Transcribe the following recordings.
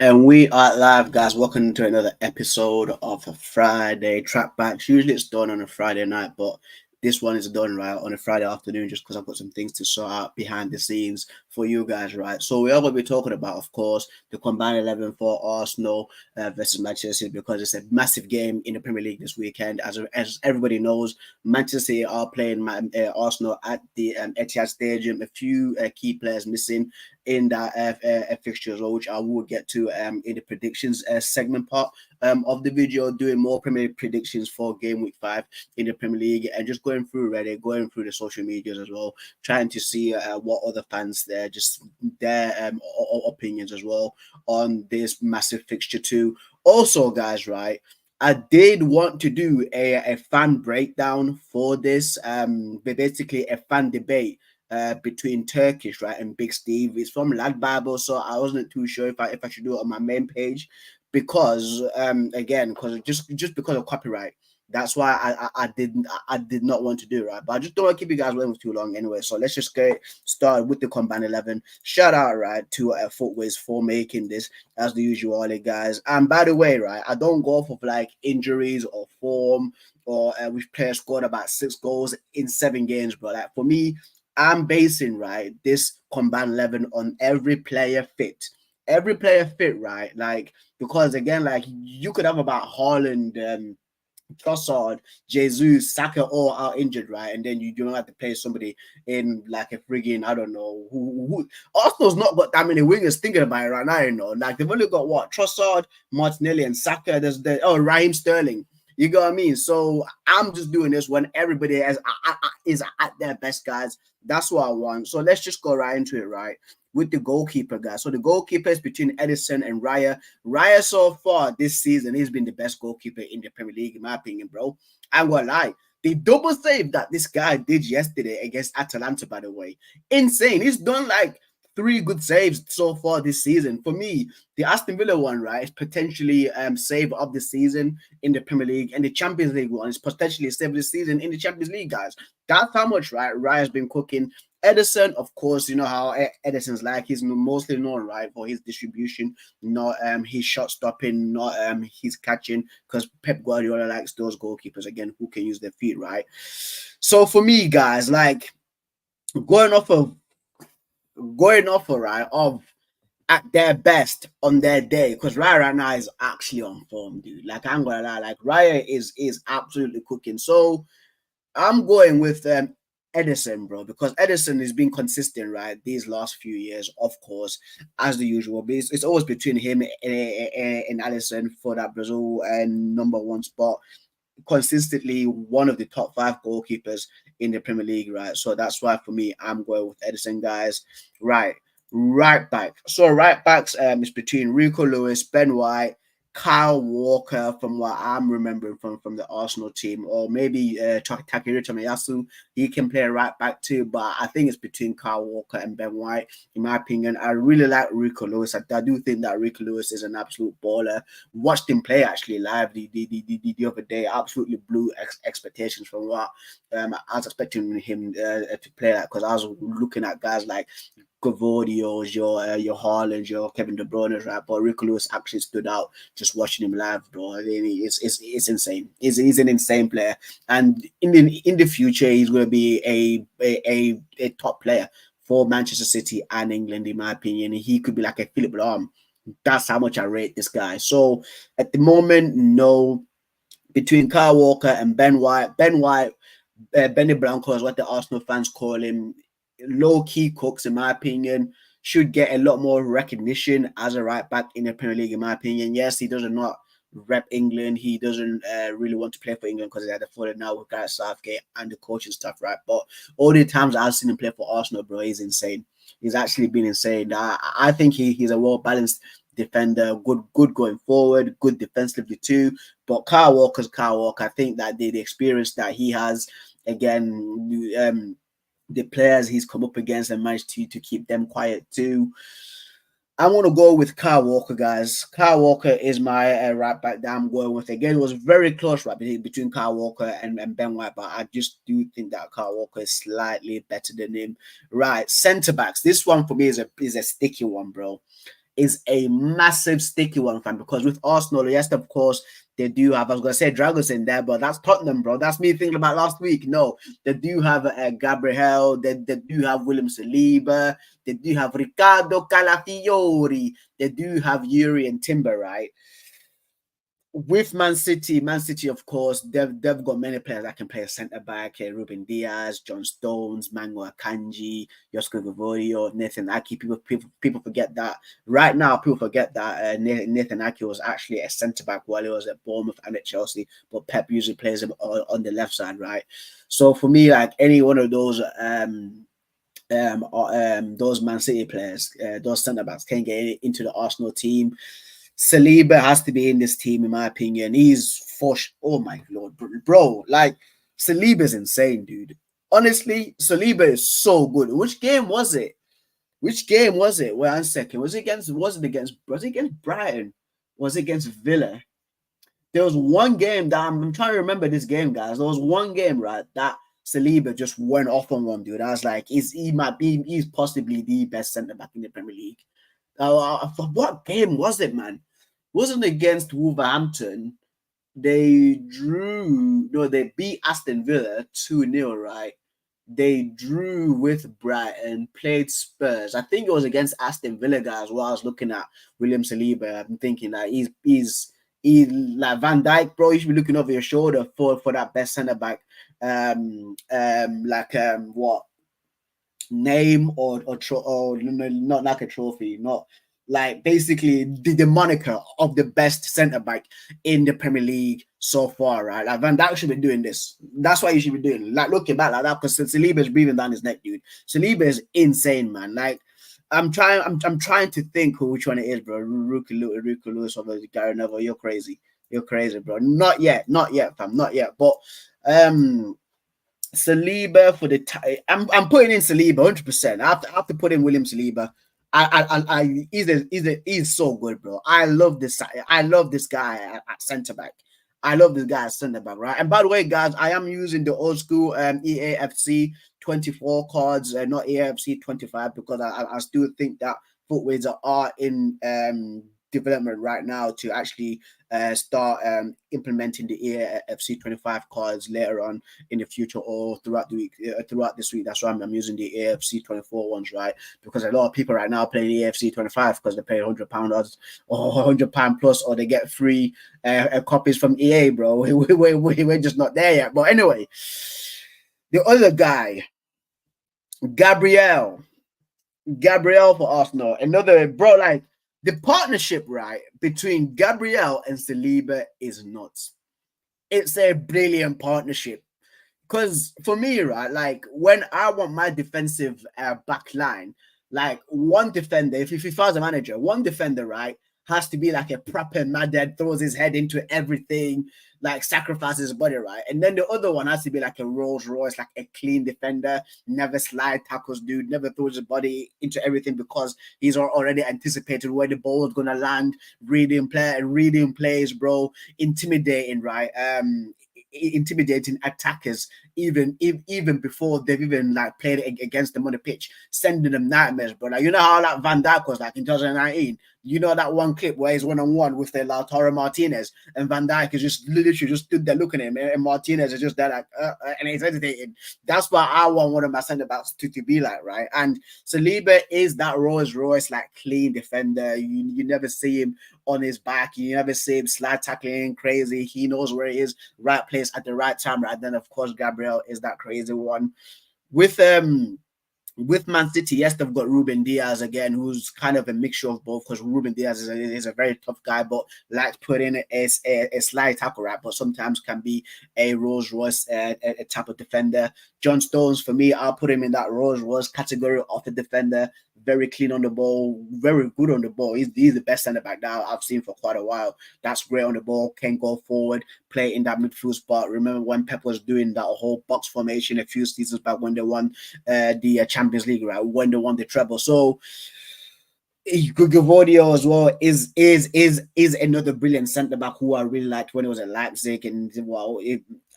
And we are live, guys. Welcome to another episode of a Friday Trackbacks. Usually it's done on a Friday night, but this one is done right on a Friday afternoon just because I've got some things to sort out behind the scenes for you guys, right? So we are going to be talking about, of course, the combined 11 for Arsenal versus Manchester City because it's a massive game in the Premier League this weekend. As everybody knows, Manchester City are playing Arsenal at the Etihad Stadium. A few key players missing in that fixture as well, which I will get to in the predictions segment part of the video, doing more Premier League predictions for game week 5 in the Premier League and just going through Reddit, going through the social medias as well, trying to see what other fans there, just their opinions as well on this massive fixture too. Also, guys, right, I did want to do a fan breakdown for this, but basically a fan debate between Turkish, right, and Big Steve. It's from Lad Bible, so I wasn't too sure if I should do it on my main page because again, because just because of copyright. That's why I did not want to do it, right. But I just don't want to keep you guys waiting for too long anyway. So let's just get started with the combined 11. Shout out, right, to Footways for making this as the usual, guys. And by the way, right, I don't go off of like injuries or form or which player scored about 6 goals in 7 games, bro. Like for me, I'm basing, right, this combined 11 on every player fit. Every player fit, right? Like, because again, like you could have about Haaland, Trossard, Jesus, Saka all are injured, right? And then you don't have to play somebody in like a friggin' I don't know who. Arsenal's not got that many wingers thinking about it right now, you know. Like they've only got what Trossard, Martinelli, and Saka. There's Raheem Sterling. You know what I mean? So I'm just doing this when everybody is at their best, guys. That's what I want. So let's just go right into it, right? With the goalkeeper, guys. So the goalkeeper is between Edison and Raya. Raya so far this season, he's been the best goalkeeper in the Premier League, in my opinion, bro. I'm gonna lie. The double save that this guy did yesterday against Atalanta, by the way, insane. He's done like 3 good saves so far this season. For me, the Aston Villa one, right, is potentially save of the season in the Premier League, and the Champions League one is potentially save of the season in the Champions League, guys. That's how much, right, Raya's been cooking. Edison, of course, you know how Edison's like. He's mostly known, right, for his distribution, not his shot stopping, not his catching, because Pep Guardiola likes those goalkeepers, again, who can use their feet, right? So for me, guys, like going off of right of at their best on their day, because Raya right now is actually on form, dude. Like I'm gonna lie, like Raya is absolutely cooking. So I'm going with Edison, bro, because Edison has been consistent, right, these last few years, of course, as the usual. But it's always between him and Allison for that Brazil and #1 spot. Consistently one of the top 5 goalkeepers in the Premier League, right? So that's why for me, I'm going with Edison, guys. Right back. So right backs is between Rico Lewis, Ben White, Kyle Walker, from what I'm remembering from the Arsenal team, or maybe Takehiro Tomiyasu. He can play right back too, but I think it's between Kyle Walker and Ben White. In my opinion, I really like Rico Lewis. I do think that Rico Lewis is an absolute baller. Watched him play actually live the other day. Absolutely blew expectations from what I was expecting him to play like, because I was looking at guys like Gavodios, your Haaland, your Kevin De Bruyne, right? But Rico Lewis actually stood out just watching him live, bro. I mean, it's insane. He's an insane player, and in the future, he's going to be a top player for Manchester City and England, in my opinion. He could be like a Philip Lahm. That's how much I rate this guy. So at the moment, no. Between Kyle Walker and Ben White, Benny Blanco is what the Arsenal fans call him. Low-key cooks, in my opinion, should get a lot more recognition as a right back in the Premier League, in my opinion. Yes, he doesn't not rep England. He doesn't really want to play for England because he had a falling now with Gareth Southgate and the coaching stuff, right? But all the times I've seen him play for Arsenal, bro, he's insane. He's actually been insane. I think he's a well-balanced defender, good going forward, good defensively too. But Kyle Walker's Kyle Walker. I think that the experience that he has, again, the players he's come up against and managed to keep them quiet too. I want to go with Kyle Walker, guys. Kyle Walker is my right back that I'm going with. Again, it was very close right between Kyle Walker and Ben White, but I just do think that Kyle Walker is slightly better than him. Right, centre backs. This one for me is a sticky one, bro. is a massive sticky one, fam. Because with Arsenal, yes, of course, they do have, I was going to say Dragons in there, but that's Tottenham, bro. That's me thinking about last week. No, they do have Gabriel, they do have William Saliba, they do have Riccardo Calafiori, they do have Yuri and Timber, right? With Man City, of course, they've got many players that can play a centre back. Ruben Diaz, John Stones, Mango Akanji, Josko Gavodio, Nathan Aki. People forget that. Right now, people forget that Nathan Aki was actually a centre back while he was at Bournemouth and at Chelsea. But Pep usually plays him on the left side, right? So for me, like any one of those those Man City players, those centre backs can get into the Arsenal team. Saliba has to be in this team, in my opinion. He's for oh my lord, bro. Like Saliba's insane, dude. Honestly, Saliba is so good. Which game was it? Which game was it? Wait, one second. Was it against Brighton? Was it against Villa? There was one game that I'm trying to remember this game, guys. There was one game, right, that Saliba just went off on one dude. I was like, he's possibly the best centre back in the Premier League. What game was it, man? It wasn't against Wolverhampton. They beat Aston Villa 2-0, right? They drew with Brighton, played Spurs. I think it was against Aston Villa, guys. While I was looking at William Saliba, I'm thinking that he's like Van Dijk, bro. You should be looking over your shoulder for that best centre back. What name or not like a trophy, not like basically the moniker of the best centre back in the Premier League so far, right? Like Van Dijk should be doing this. That's what you should be doing. Like looking back like that, because Saliba is breathing down his neck, dude. Saliba is insane, man. Like I'm trying to think which one it is, bro. Rico Lewis or Gary Neville. You're crazy, bro. Not yet, fam, not yet. But Saliba for the I'm putting in Saliba 100%. I have to put in William Saliba. He's so good, bro. I love this guy at centre back. I love this guy at centre back, right? And by the way, guys, I am using the old school EAFC 24 cards, not EAFC 25, because I still think that footways are in development right now to actually start implementing the EAFC 25 cards later on in the future or throughout the week, throughout this week. That's why I'm using the AFC 24 ones, right? Because a lot of people right now play the AFC 25 because they pay £100 odds or £100 plus, or they get free copies from EA, bro. We're just not there yet. But anyway, the other guy, Gabriel for Arsenal, another bro. Like the partnership, right, between Gabriel and Saliba is nuts. It's a brilliant partnership. Because for me, right, like when I want my defensive back line, like one defender, if I was a manager, one defender, right, has to be like a proper madhead, throws his head into everything, like sacrifices his body, right? And then the other one has to be like a Rolls Royce, like a clean defender, never slide tackles, dude, never throws his body into everything because he's already anticipated where the ball is gonna land, reading plays, bro, intimidating, right? Intimidating attackers even before they've even like played against them on the pitch, sending them nightmares, bro. Like, you know how like Van Dijk was like in 2019. You know that one clip where he's one-on-one with the Lautaro Martinez, and Van Dijk is just literally just stood there looking at him, and Martinez is just there like, and he's hesitating. That's what I want one of my centre backs to be like, right? And Saliba is that Rolls Royce, like clean defender. You never see him on his back. You never see him slide tackling crazy. He knows where he is, right place at the right time, right? Then of course Gabriel is that crazy one. With Man City, yes, they've got Ruben Diaz again, who's kind of a mixture of both, because Ruben Diaz is a very tough guy, but likes put in a slide tackle, right? But sometimes can be a Rolls Royce a type of defender. John Stones, for me, I'll put him in that Rolls Royce category of the defender. Very clean on the ball, very good on the ball. He's the best centre back that I've seen for quite a while. That's great on the ball, can go forward, play in that midfield spot. Remember when Pep was doing that whole box formation a few seasons back when they won the Champions League, right? When they won the treble. So Gavodio as well is another brilliant centre back who I really liked when he was at Leipzig, and well,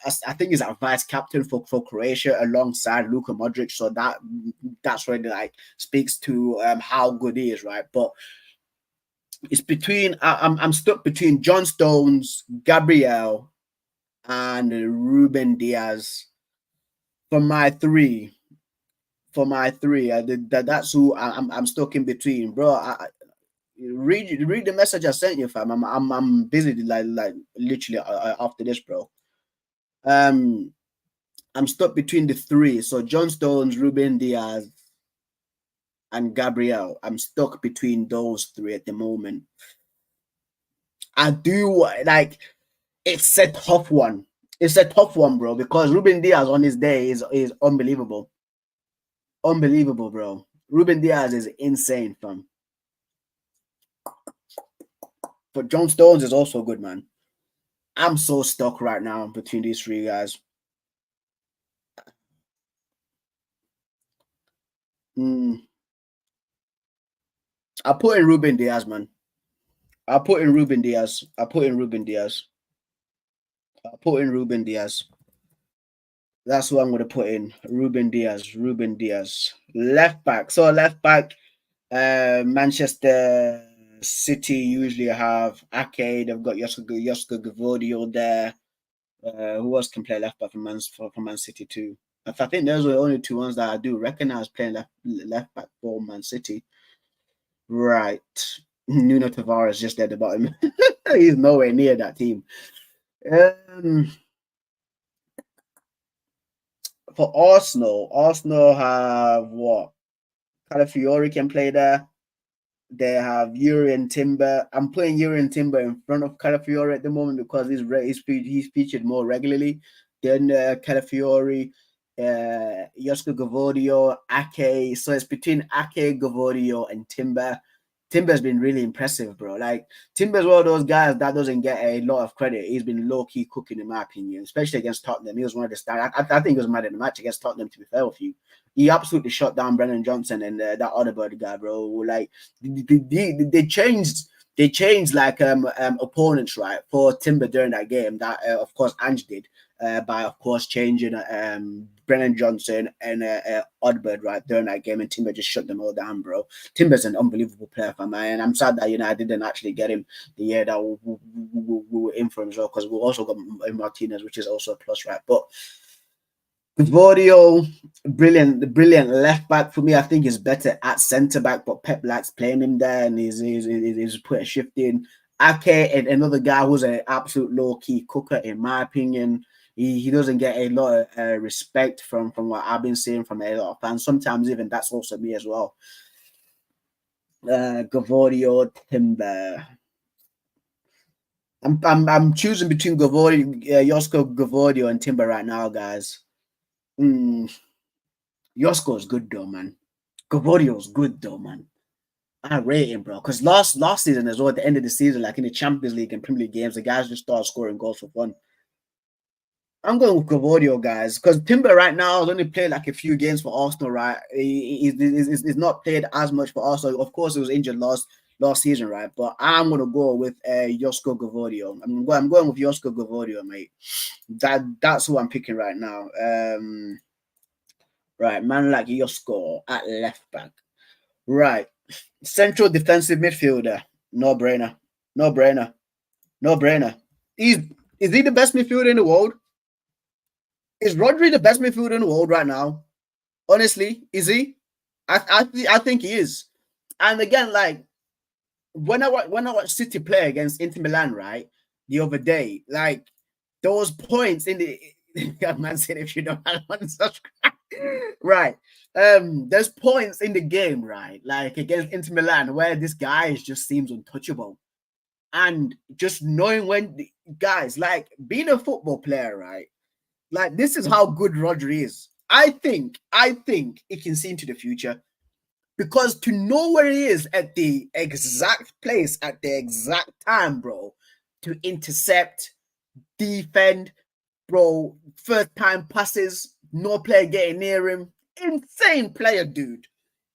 I think he's a vice captain for Croatia alongside Luka Modric. So that's really like speaks to how good he is, right? But It's between I'm stuck between John Stones, Gabriel, and Ruben Diaz for my three. For my three, that's who I'm stuck in between, bro. Read the message I sent you, fam. I'm busy like literally after this, bro. I'm stuck between the three. So John Stones, Ruben Diaz, and Gabriel. I'm stuck between those three at the moment. I do like it's a tough one. It's a tough one, bro, because Ruben Diaz on his day is unbelievable. Unbelievable, bro. Ruben Diaz is insane, fam. But John Stones is also good, man. I'm so stuck right now between these three guys. Mm. I put in Ruben Diaz, man. I put in Ruben Diaz. I put in Ruben Diaz. I put in Ruben Diaz. That's what I'm going to put in. Ruben Diaz. Ruben Diaz. Left back. So left back, Manchester City usually have Ake. They've got Josko Gavodio there. Who else can play left back for Man City too? I think those are the only two ones that I do recognize playing left back for Man City. Right. Nuno Tavares just at the bottom. He's nowhere near that team. Um, for Arsenal have what? Calafiori can play there. They have Yuri and Timber. I'm putting Yuri and Timber in front of Calafiori at the moment because he's featured more regularly than Calafiori, Josko Gavodio, Ake. So it's between Ake, Gavodio, and Timber. Timber's been really impressive, bro. Like Timber's one of those guys that doesn't get a lot of credit. He's been low key cooking, in my opinion, especially against Tottenham. He was one of the stars. I think he was mad at the match against Tottenham. To be fair with you, he absolutely shut down Brennan Johnson and that other bird guy, bro. Like they changed like opponents, right, for Timber during that game. That of course Ange did by of course changing Brennan Johnson and Oddbird right during that game, and Timber just shut them all down, bro. Timber's an unbelievable player for me, and I'm sad that I didn't actually get him the year that we were in for him as well, because we also got Martinez, which is also a plus, right? But Vodio, brilliant left back for me. I think he's better at centre back, but Pep likes playing him there, and he's put a shift in. Ake, and another guy who's an absolute low key cooker, in my opinion. He doesn't get a lot of respect from what I've been seeing from a lot of fans. Sometimes even that's also me as well. Gavodio, Timber. I'm choosing between Josko Gavodio and Timber right now, guys. Josko is good though, man. Gavodio's good though, man. I rate him, bro. Because last season as well, at the end of the season, like in the Champions League and Premier League games, the guys just start scoring goals for fun. I'm going with Gavodio, guys, because Timber right now has only played like a few games for Arsenal, right? He's not played as much for Arsenal. Of course, he was injured last season, right? But I'm gonna go with Josko Gavodio. I'm going with Josko Gavodio, mate. That's who I'm picking right now. Right, man like Josko at left back. Right, central defensive midfielder. No brainer. No brainer. No brainer. Is he the best midfielder in the world? Is Rodri the best midfielder in the world right now? Honestly, is he? I think he is. And again, like when I watch City play against Inter Milan, right, the other day, like those points in the man said if you don't have one subscribe, right? There's points in the game, right, like against Inter Milan where this guy just seems untouchable, and just knowing when guys like being a football player, right? Like this is how good Rodri is. I think he can see into the future, because to know where he is at the exact place at the exact time, bro, to intercept, defend, bro, first time passes, no player getting near him. Insane player, dude.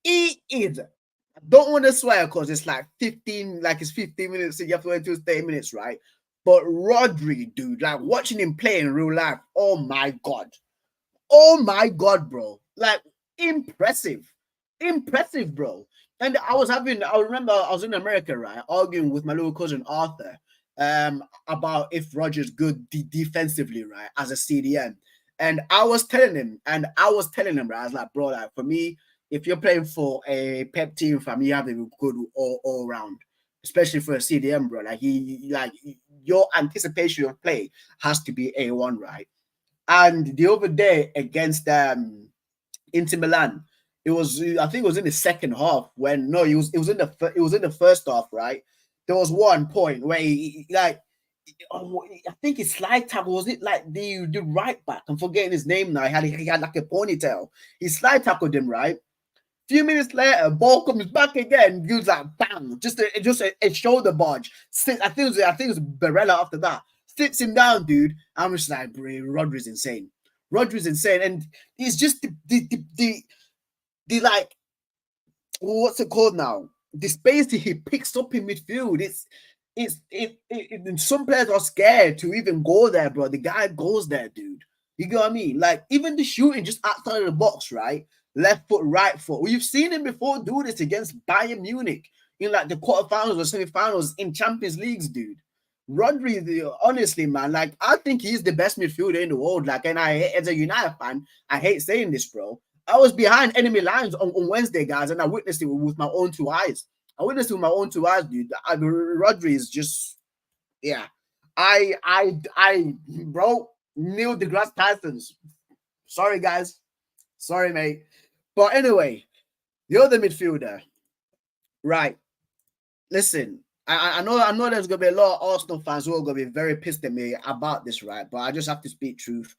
He is. I don't want to swear because it's like 15, like it's 15 minutes, so you have to wait until 30 minutes, right? But Rodri, dude, like watching him play in real life, oh my God. Oh my God, bro. Like, impressive. Impressive, bro. And I remember I was in America, right, arguing with my little cousin Arthur, about if Roger's good defensively, right, as a CDM. And I was telling him, right, I was like, bro, like for me, if you're playing for a pep team, fam, you have to be good all round, especially for a CDM, bro. Like your anticipation of play has to be A1, right? And the other day against Inter Milan, I think it was in the second half when no, it was in the first half, right? There was one point where I think his slide tackle was it like the right back. I'm forgetting his name now. He had like a ponytail. He slide tackled him, right? Few minutes later, ball comes back again. He was like bang, just a shoulder barge. I think it was Barella after that. Sits him down, dude. I'm just like, bro, Rodri's insane. Rodri's insane, and he's just the like, what's it called now? The space that he picks up in midfield. Some players are scared to even go there, bro. The guy goes there, dude. You get what I mean? Like even the shooting just outside of the box, right? Left foot, right foot. We've seen him before do this against Bayern Munich in like the quarterfinals or semifinals in Champions Leagues, dude. Rodri, honestly, man, like I think he's the best midfielder in the world. Like, and as a United fan, I hate saying this, bro. I was behind enemy lines on Wednesday, guys, and I witnessed it with my own two eyes. I witnessed it with my own two eyes, dude. Rodri is just, yeah. Bro, Neil deGrasse Tyson's. Sorry, guys. Sorry, mate. But anyway, the other midfielder, right? Listen, I know there's gonna be a lot of Arsenal fans who are gonna be very pissed at me about this, right? But I just have to speak truth.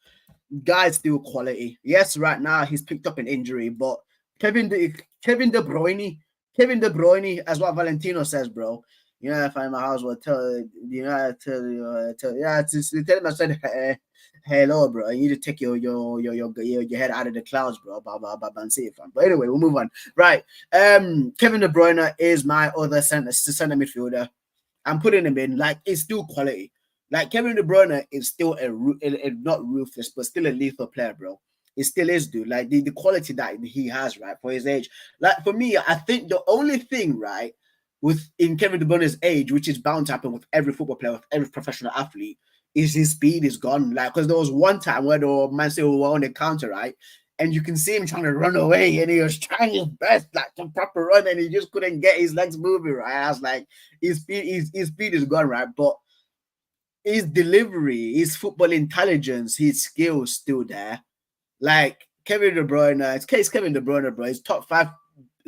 Guy's still quality. Yes, right now he's picked up an injury, but Kevin De Bruyne, as what Valentino says, bro. You know, if I'm in my house, will tell you know, tell him I said hello, bro. You need to take your head out of the clouds, bro. And see it, fam. But anyway, we'll move on. Right. Kevin De Bruyne is my other center midfielder. I'm putting him in. Like, it's still quality. Like, Kevin De Bruyne is still not ruthless, but still a lethal player, bro. It still is, dude. Like, the quality that he has, right, for his age. Like, for me, I think the only thing, right, in Kevin De Bruyne's age, which is bound to happen with every football player, with every professional athlete, is his speed is gone. Like, because there was one time where the Man City were on the counter, right? And you can see him trying to run away, and he was trying his best, like to proper run, and he just couldn't get his legs moving, right? I was like, his speed is gone, right? But his delivery, his football intelligence, his skills still there. Like Kevin De Bruyne, it's Kevin De Bruyne, bro. He's top 5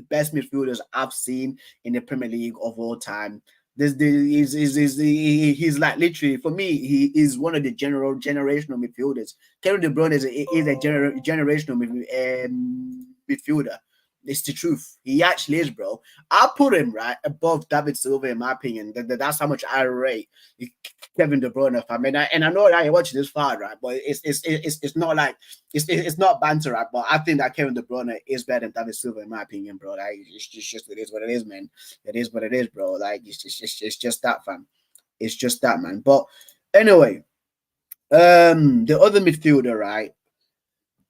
best midfielders I've seen in the Premier League of all time. He's like literally, for me, he is one of the generational midfielders. Kevin De Bruyne is a generational midfielder. It's the truth. He actually is, bro. I put him right above David Silva, in my opinion. That's how much I rate Kevin De Bruyne. And I know that you're watching this far, right? But it's not like it's not banter, right? But I think that Kevin De Bruyne is better than David Silva, in my opinion, bro. Like it's just it is what it is, man. It is what it is, bro. Like it's just that, fam. It's just that, man. But anyway, the other midfielder, right?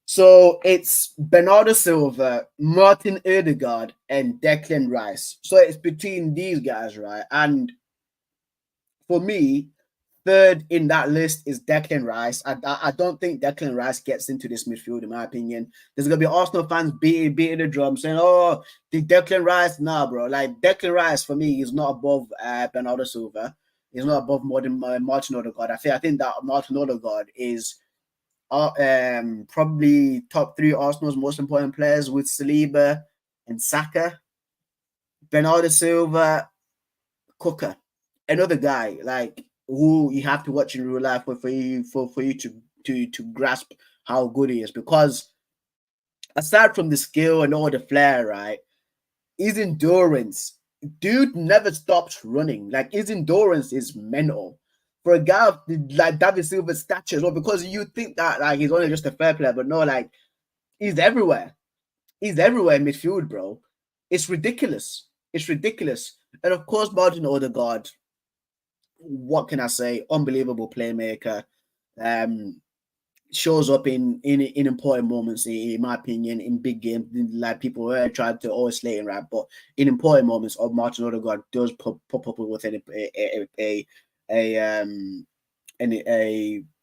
So it's Bernardo Silva, Martin Odegaard, and Declan Rice. So it's between these guys, right? And for me, third in that list is Declan Rice. I don't think Declan Rice gets into this midfield, in my opinion. There's gonna be Arsenal fans beating the drum, saying, "Oh, the Declan Rice." Nah, bro. Like Declan Rice for me is not above Bernardo Silva. He's not above Martin Odegaard. I think that Martin Odegaard is probably top 3 Arsenal's most important players with Saliba and Saka. Bernardo Silva, Cooker, another guy like who you have to watch in real life for you to grasp how good he is, because aside from the skill and all the flair, right, his endurance, dude never stops running. Like his endurance is mental. For a guy of like David Silva's stature as well, because you think that like he's only just a fair player, but no, like he's everywhere. He's everywhere in midfield, bro. It's ridiculous. It's ridiculous. And of course, Martin Odegaard, what can I say? Unbelievable playmaker. shows up in important moments, in my opinion, in big games. Like people try to always slate him, right? But in important moments, of Martin Odegaard does pop up with a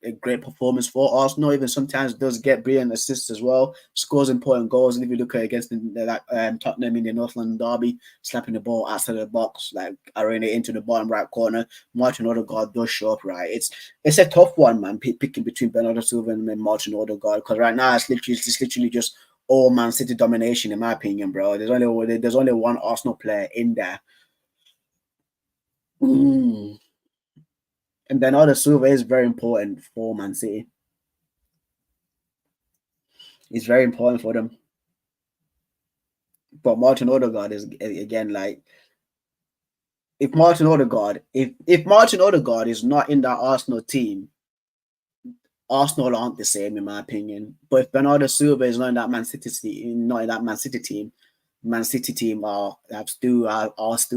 a great performance for Arsenal. Even sometimes does get brilliant assists as well. Scores important goals. And if you look at against Tottenham in the North London derby, slapping the ball outside of the box, like arena into the bottom right corner, Martin Odegaard does show up. Right, it's a tough one, man. Picking between Bernardo Silva and Martin Odegaard, because right now it's literally just all Man City domination, in my opinion, bro. There's only one Arsenal player in there. Mm. And Bernardo Silva is very important for Man City. It's very important for them. But Martin Odegaard is again like if Martin Odegaard is not in that Arsenal team, Arsenal aren't the same in my opinion. But if Bernardo Silva is not in that Man City team, Man City team are still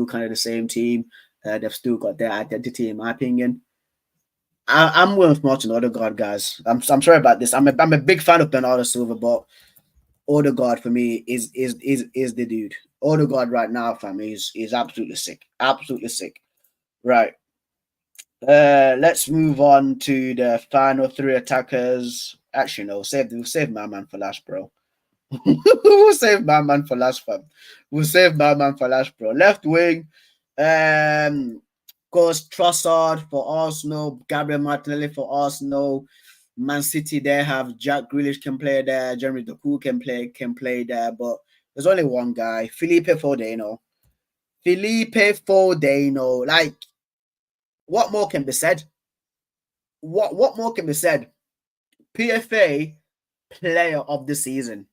kind of the same team. They've still got their identity in my opinion. I'm with Martin Odegaard, guys. I'm sorry about this. I'm a big fan of Bernardo Silva, but Odegaard for me is the dude. Odegaard right now, fam, is absolutely sick. Absolutely sick. Right. Let's move on to the final three attackers. Actually, no, save my man for last, bro. We'll save my man for last, fam. We'll save my man for last, bro. Left wing, goes Trossard for Arsenal, Gabriel Martinelli for Arsenal. Man City, they have Jack Grealish can play there, Jeremy Doku can play there, but there's only one guy, Felipe Fodeno. Like, what more can be said? What more can be said? PFA Player of the Season,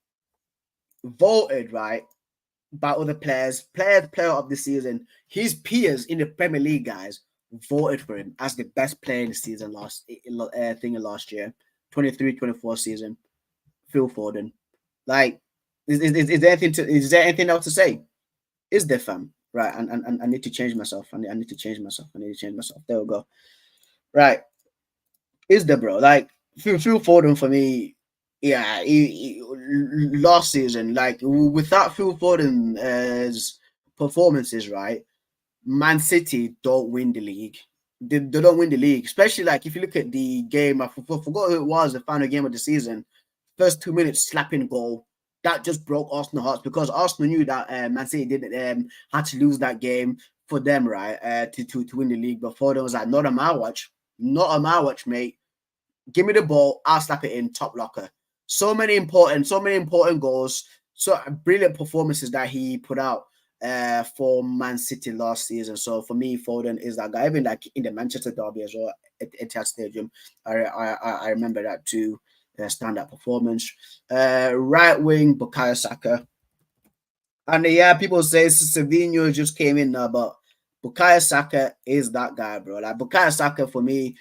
voted right by other player of the season. His peers in the Premier League, guys, voted for him as the best player in the season last year, 23-24 season. Phil Foden. Like, is there anything else to say? Is there, fam? Right, and I need to change myself. I need to change myself. There we go. Right. Is there, bro? Like, Phil Foden for me, yeah, last season, like, without Phil Foden's performances, right, Man City don't win the league. They don't win the league, especially like if you look at the game. I forgot who it was, the final game of the season. First 2 minutes, slapping goal. That just broke Arsenal hearts because Arsenal knew that Man City didn't had to lose that game for them, right, to win the league. But Foden was like, not on my watch, mate. Give me the ball, I'll slap it in, top locker. So many important goals, so brilliant performances that he put out for Man City last season. So for me, Foden is that guy. Even like in the Manchester derby as well at Etihad Stadium, I remember that too. Standout performance. Right wing, Bukayo Saka. And yeah, people say Savinho just came in now, but Bukayo Saka is that guy, bro. Like Bukayo Saka for me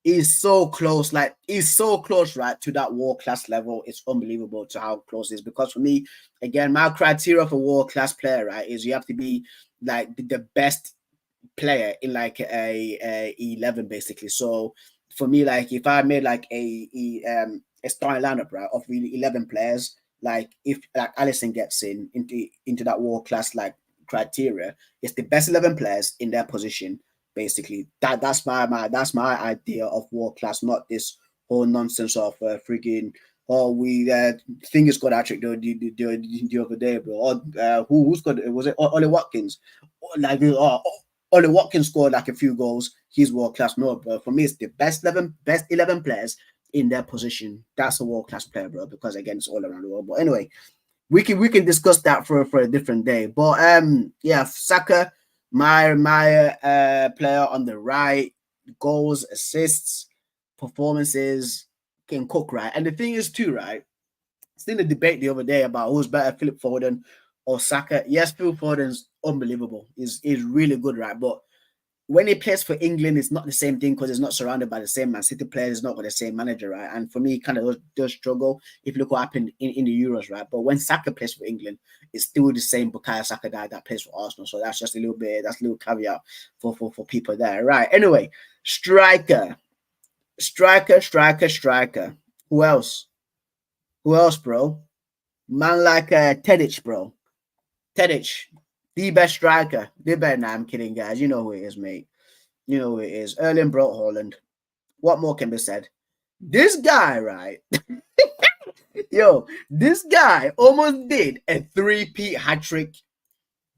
is so close. Like he's so close, right, to that world class level. It's unbelievable to how close it is. Because for me, again, my criteria for world class player, right, is you have to be like the best player in like a 11 basically. So for me, like if I made like a starting lineup, right, of really 11 players, like if like Allison gets into that world class like criteria, it's the best 11 players in their position. Basically, that's my idea of world class, not this whole nonsense of freaking we thing is got actually the other day, bro. Who's got, was it Ollie Watkins? Like Ollie Watkins scored like a few goals. He's world class. No, bro. For me, it's the best 11 players in their position. That's a world class player, bro. Because again, it's all around the world. But anyway, we can discuss that for a different day. But yeah, Saka, my player on the right, goals, assists, performances, can cook, right. And the thing is too, right, still a debate the other day about who's better, Philip Foden or Saka. Yes, Phil Foden's unbelievable. Is really good, right? But when he plays for England, it's not the same thing because he's not surrounded by the same Man City players. He's not got the same manager, right? And for me, he kind of does struggle if you look what happened in the Euros, right? But when Saka plays for England, it's still the same Bukayo Saka guy that plays for Arsenal. So that's just a little bit, that's a little caveat for people there, right? Anyway, striker. Who else? Who else, bro? Man like Tedic, bro. Tedic, the best striker. The better. Nah, I'm kidding, guys. You know who it is, mate. You know who it is. Erling Brodt Haaland. What more can be said? This guy, right? Yo, this guy almost did a three-peat hat trick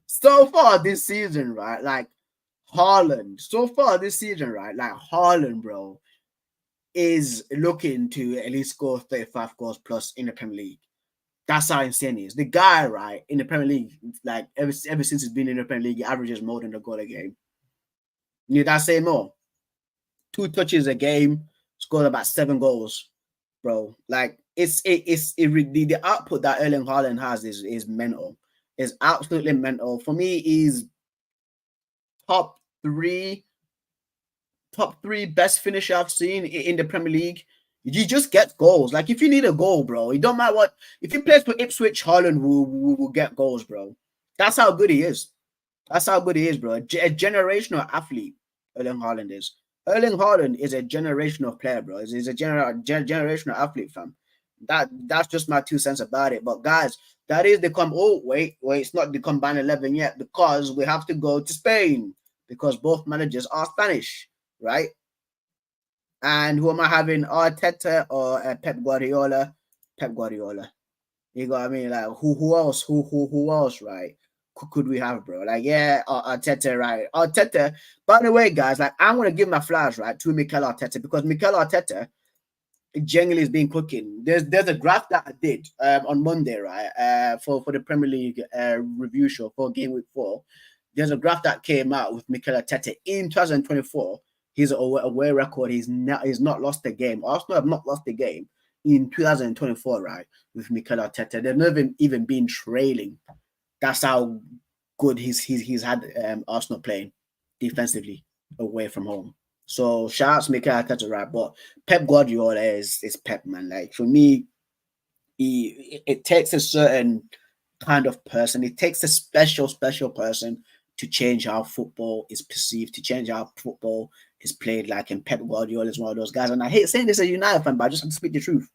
so far this season, right? Like Haaland, so far this season, right? Like Haaland, bro, is looking to at least score 35 goals plus in the Premier League. That's how insane he is. The guy, right, in the Premier League, like ever since he's been in the Premier League, he averages more than a goal a game. You that say more? 2 touches a game, scored about 7 goals, bro. Like the output that Erling Haaland has is mental. Is absolutely mental. For me, he's top three, top three best finisher I've seen in the Premier League. You just get goals. Like if you need a goal, bro, it don't matter what. If he plays for Ipswich, Haaland will get goals, bro. That's how good he is. That's how good he is, bro. A generational athlete, Erling Haaland is. Erling Haaland is a generational player, bro. He's a generational athlete, fam. That's just my 2 cents about it. But guys, that is the oh wait, it's not the combined 11 yet because we have to go to Spain because both managers are Spanish, right? And who am I having? Arteta or Pep Guardiola? Pep Guardiola. You know what I mean? Like who else? Who else? Right? Could we have, bro? Like yeah, Arteta, right? Arteta. By the way, guys, like I'm gonna give my flowers right to Mikel Arteta because Mikel Arteta generally has been cooking. There's a graph that I did on Monday, right? For the Premier League review show for Game Week 4. There's a graph that came out with Mikel Arteta in 2024. His away record. He's not lost a game. Arsenal have not lost a game in 2024, right? With Mikel Arteta, they've never even been trailing. That's how good he's had Arsenal playing defensively away from home. So shout out to Mikel Arteta, right? But Pep Guardiola is Pep, man. Like for me, it takes a certain kind of person. It takes a special person to change how football is perceived, to change how football is played. Like, and Pep Guardiola is one of those guys. And I hate saying this as a United fan, but I just have to speak the truth.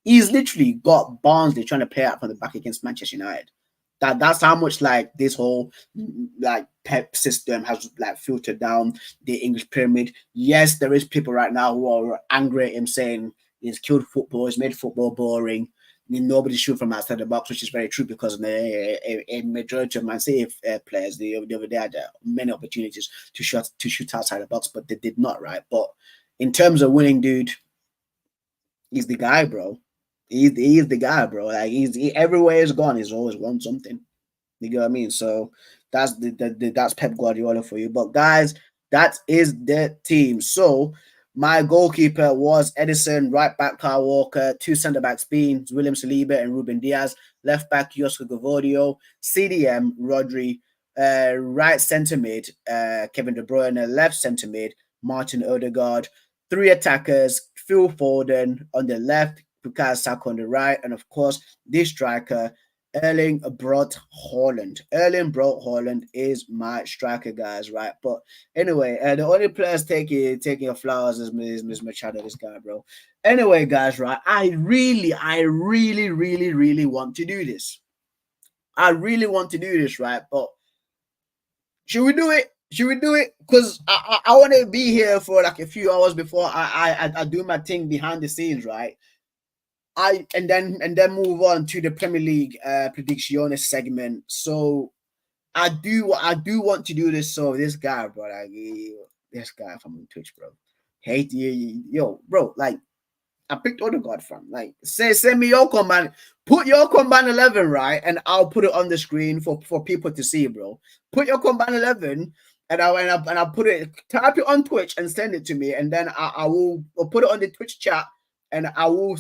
He's literally got Barnsley trying to play out from the back against Manchester United. That's how much like this whole like Pep system has like filtered down the English pyramid. Yes, there is people right now who are angry at him saying he's killed football, he's made football boring. Nobody's shooting from outside the box, which is very true because a majority of Man City players they had many opportunities to shoot outside the box, but they did not. Right, but in terms of winning, dude, he's the guy, bro. He's the guy, bro. Like everywhere he's gone, he's always won something. You get what I mean? So that's that's Pep Guardiola for you. But guys, that is the team. So my goalkeeper was Edison, right back Kyle Walker, 2 centre backs Beans, William Saliba and Ruben Diaz, left back Josko Gavodio, CDM Rodri, right centre mid Kevin De Bruyne, left centre mid Martin Odegaard, 3 attackers Phil Foden on the left, Bukayo Saka on the right, and of course this striker Erling Braut Haaland. Erling Braut Haaland is my striker, guys, right? But anyway, the only players taking your flowers is Miss Machado, this guy, bro. Anyway, guys, right? I really want to do this. I really want to do this, right? But should we do it? Should we do it? Because I want to be here for like a few hours before I do my thing behind the scenes, right? And then move on to the Premier League predictions segment. So I do want to do this. So this guy, bro, like this guy from Twitch, bro, hate you, yo, bro. Like I picked Odegaard from. Like send me your combine, put your combine 11 right, and I'll put it on the screen for people to see, bro. Put your combine 11. And I'll put it, type it on Twitch and send it to me, and then I'll put it on the Twitch chat, and I will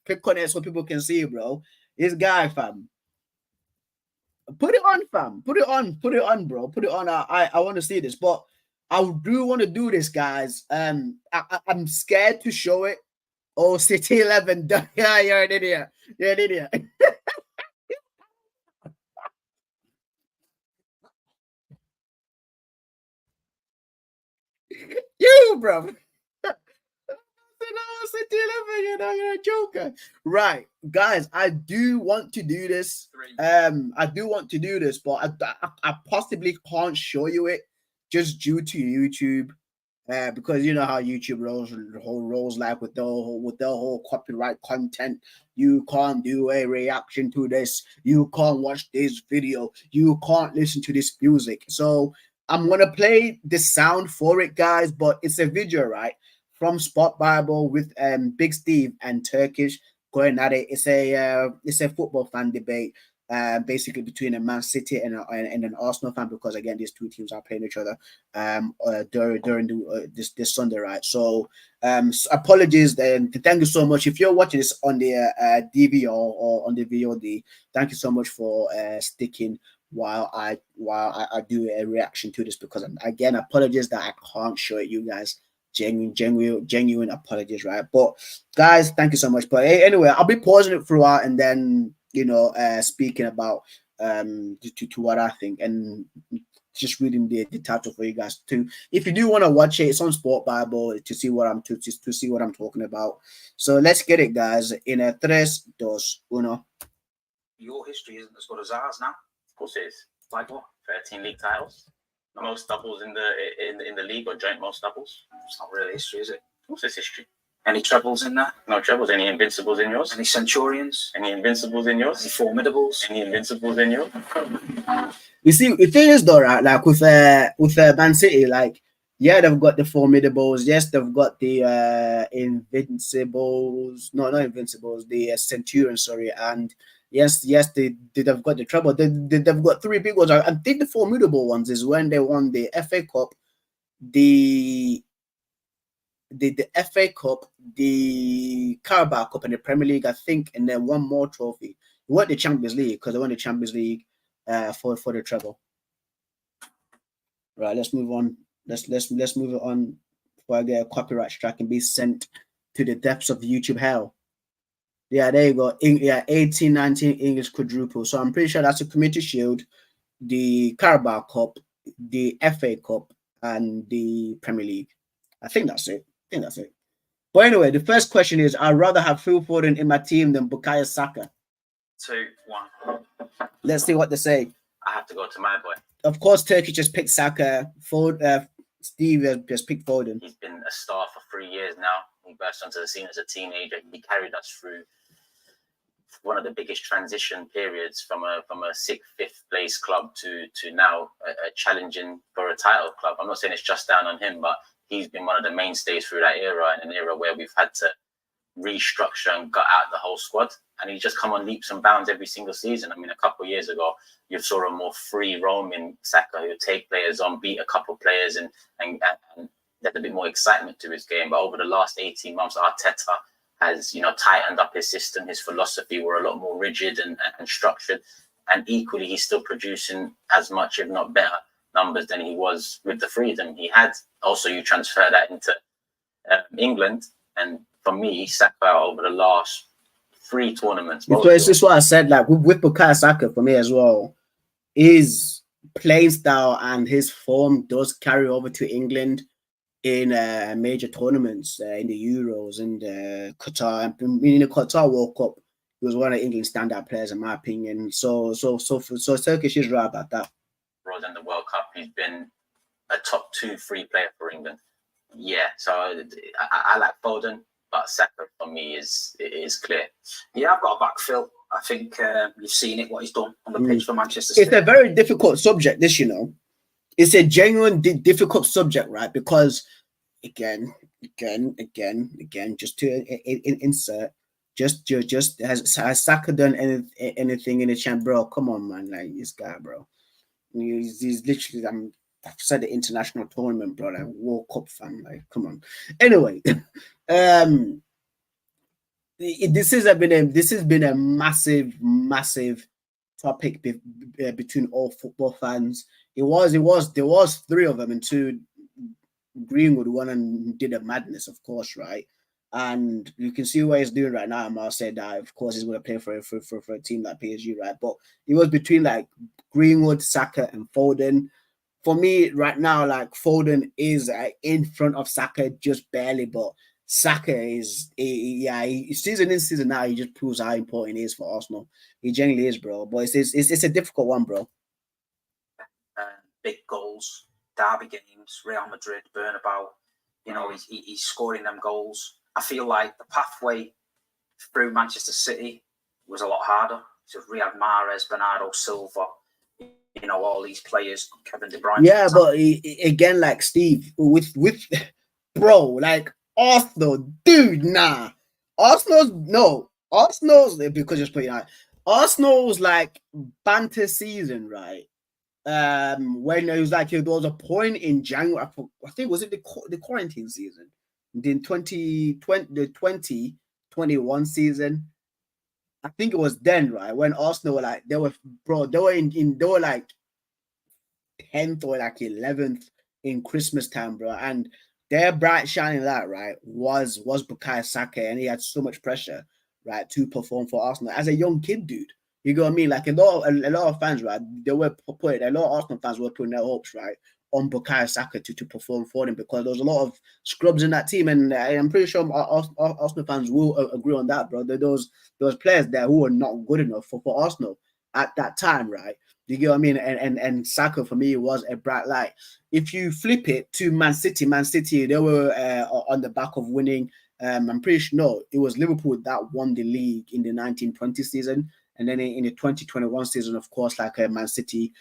click on it so people can see, bro. This guy, fam. Put it on, fam. Put it on, bro. Put it on. I want to see this, but I do want to do this, guys. I'm scared to show it. Oh, City 11. Yeah, you're an idiot. You're an idiot. You, bro. City 11, you know, you're a joker. Right, guys, I do want to do this. I do want to do this, but I possibly can't show you it just due to YouTube. Because you know how YouTube rolls like with the whole copyright content. You can't do a reaction to this. You can't watch this video. You can't listen to this music. So I'm gonna play the sound for it, guys. But it's a video, right, from Spot Bible with Big Steve and Turkish going at it. It's a football fan debate. Basically between a Man City and an Arsenal fan, because again these two teams are playing each other during this Sunday, right? So apologies, and thank you so much if you're watching this on the DVR or on the VOD. Thank you so much for sticking while I do a reaction to this, because again, apologies that I can't show it you guys. Genuine apologies, right? But guys, thank you so much. But anyway, I'll be pausing it throughout and then speaking about to what I think and just reading the title for you guys too. If you do want to watch it, it's on Sport Bible to see what I'm see what I'm talking about. So let's get it, guys. In a 3, 2, 1. Your history isn't as good as ours now. Of course it is. Like what? 13 league titles. Most doubles in the league, or joint most doubles. It's not really history, is it? Of course it's history. Any trebles in there? No trebles. Any invincibles in yours? Any centurions? Any invincibles in yours? Any formidables? Any invincibles in yours? You see, the thing is though, right? Like with Man City, like yeah, they've got the formidables. Yes, they've got the invincibles. No, not invincibles. The centurions. Sorry, and yes, they've got the treble. They've got 3 big ones. I think the formidable ones is when they won the FA Cup, the FA Cup, the Carabao Cup, and the Premier League, I think, and then one more trophy. They won the Champions League because they won the Champions League for the treble. Right, let's move on. Let's move it on before I get a copyright strike and be sent to the depths of YouTube hell. Yeah, there you go. 18-19 English quadruple. So I'm pretty sure that's a Community Shield, the Carabao Cup, the FA Cup, and the Premier League. I think that's it. But anyway, the first question is: I'd rather have Phil Foden in my team than Bukayo Saka. 2-1. Let's see what they say. I have to go to my boy. Of course, Turkey just picked Saka. Steve has just picked Foden. He's been a star for 3 years now. He burst onto the scene as a teenager. He carried us through one of the biggest transition periods from a 6th, 5th place club to now a challenging for a title club. I'm not saying it's just down on him, but he's been one of the mainstays through that era, and an era where we've had to restructure and gut out the whole squad. And he's just come on leaps and bounds every single season. I mean, a couple of years ago, you saw a more free roaming Saka who would take players on, beat a couple of players, and there's a bit more excitement to his game. But over the last 18 months, Arteta has, tightened up his system. His philosophy were a lot more rigid and structured. And equally, he's still producing as much, if not better, numbers than he was with the freedom he had. Also, you transfer that into England, and for me, Saka over the last 3 tournaments. It's just what I said. Like with Bukayo Saka, for me as well, his playing style and his form does carry over to England in major tournaments, in the Euros and Qatar. In the Qatar World Cup, he was one of England's standout players, in my opinion. So Turkish is right about that. In the World Cup, he's been a top 2-3 player for England. Yeah, so I like Foden, but Saka for me is clear. Yeah, I've got to back Phil. I think you've seen it, what he's done on the pitch for Manchester City. It's a very difficult subject, this, It's a genuine difficult subject, right? Because again, just to insert, just has Saka done anything in the champ, bro? Come on, man, like this guy, bro. He's literally, I've said the international tournament, bro, like World Cup fan, like come on. Anyway, this has been a massive topic between all football fans. There was 3 of them, and 2 Greenwood won and did a madness, of course, right? And you can see what he's doing right now. I said that, of course, he's going to play for a team like PSG, right? But it was between like Greenwood, Saka, and Foden. For me, right now, like Foden is in front of Saka just barely, but Saka season in, season out, he just proves how important he is for Arsenal. He genuinely is, bro. But it's a difficult one, bro. Big goals, derby games, Real Madrid, Bernabeu. You know, he's scoring them goals. I feel like the pathway through Manchester City was a lot harder. So Riyad Mahrez, Bernardo Silva, you know, all these players, Kevin De Bruyne. Yeah, but again, like Steve, with bro, like Arsenal, dude, nah. Arsenal's because just putting out Arsenal's like banter season, right? When it was like there was a point in January, I think was it the quarantine season, in 2020 the 2021 season. I think it was then, right, when Arsenal were like they were like 10th or like 11th in Christmas time, bro. And their bright shining light, right, was Bukayo Saka, and he had so much pressure, right, to perform for Arsenal as a young kid, dude. You know what I mean? Like a lot of fans, right? A lot of Arsenal fans were putting their hopes, right, on Bukayo Saka to perform for them because there was a lot of scrubs in that team, and I'm pretty sure Arsenal fans will agree on that, bro. There was players there who were not good enough for Arsenal at that time, right? You get what I mean? And Saka for me was a bright light. If you flip it to Man City, they were on the back of winning. I'm pretty sure no, it was Liverpool that won the league in the 1920 season, and then in the 2021 season, of course, like Man City,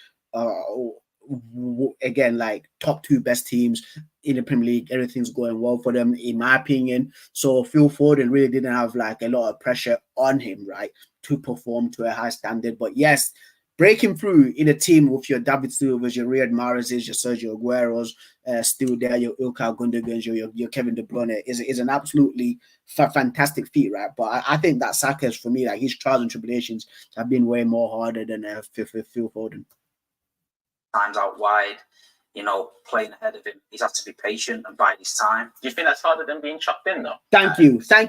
again, like top two best teams in the Premier League. Everything's going well for them, in my opinion. So Phil Foden really didn't have like a lot of pressure on him, right, to perform to a high standard. But yes, breaking through in a team with your David Silvas, your Riyad Mahrez's, your Sergio Aguero's still there, your Ilkay Gundogan's, your Kevin De Bruyne is an absolutely fantastic feat, right? But I think that Saka's, for me, like his trials and tribulations have been way more harder than Phil Foden. Times out wide, you know, playing ahead of him. He's had to be patient and bide his time. Do you think that's harder than being chucked in, though? Thank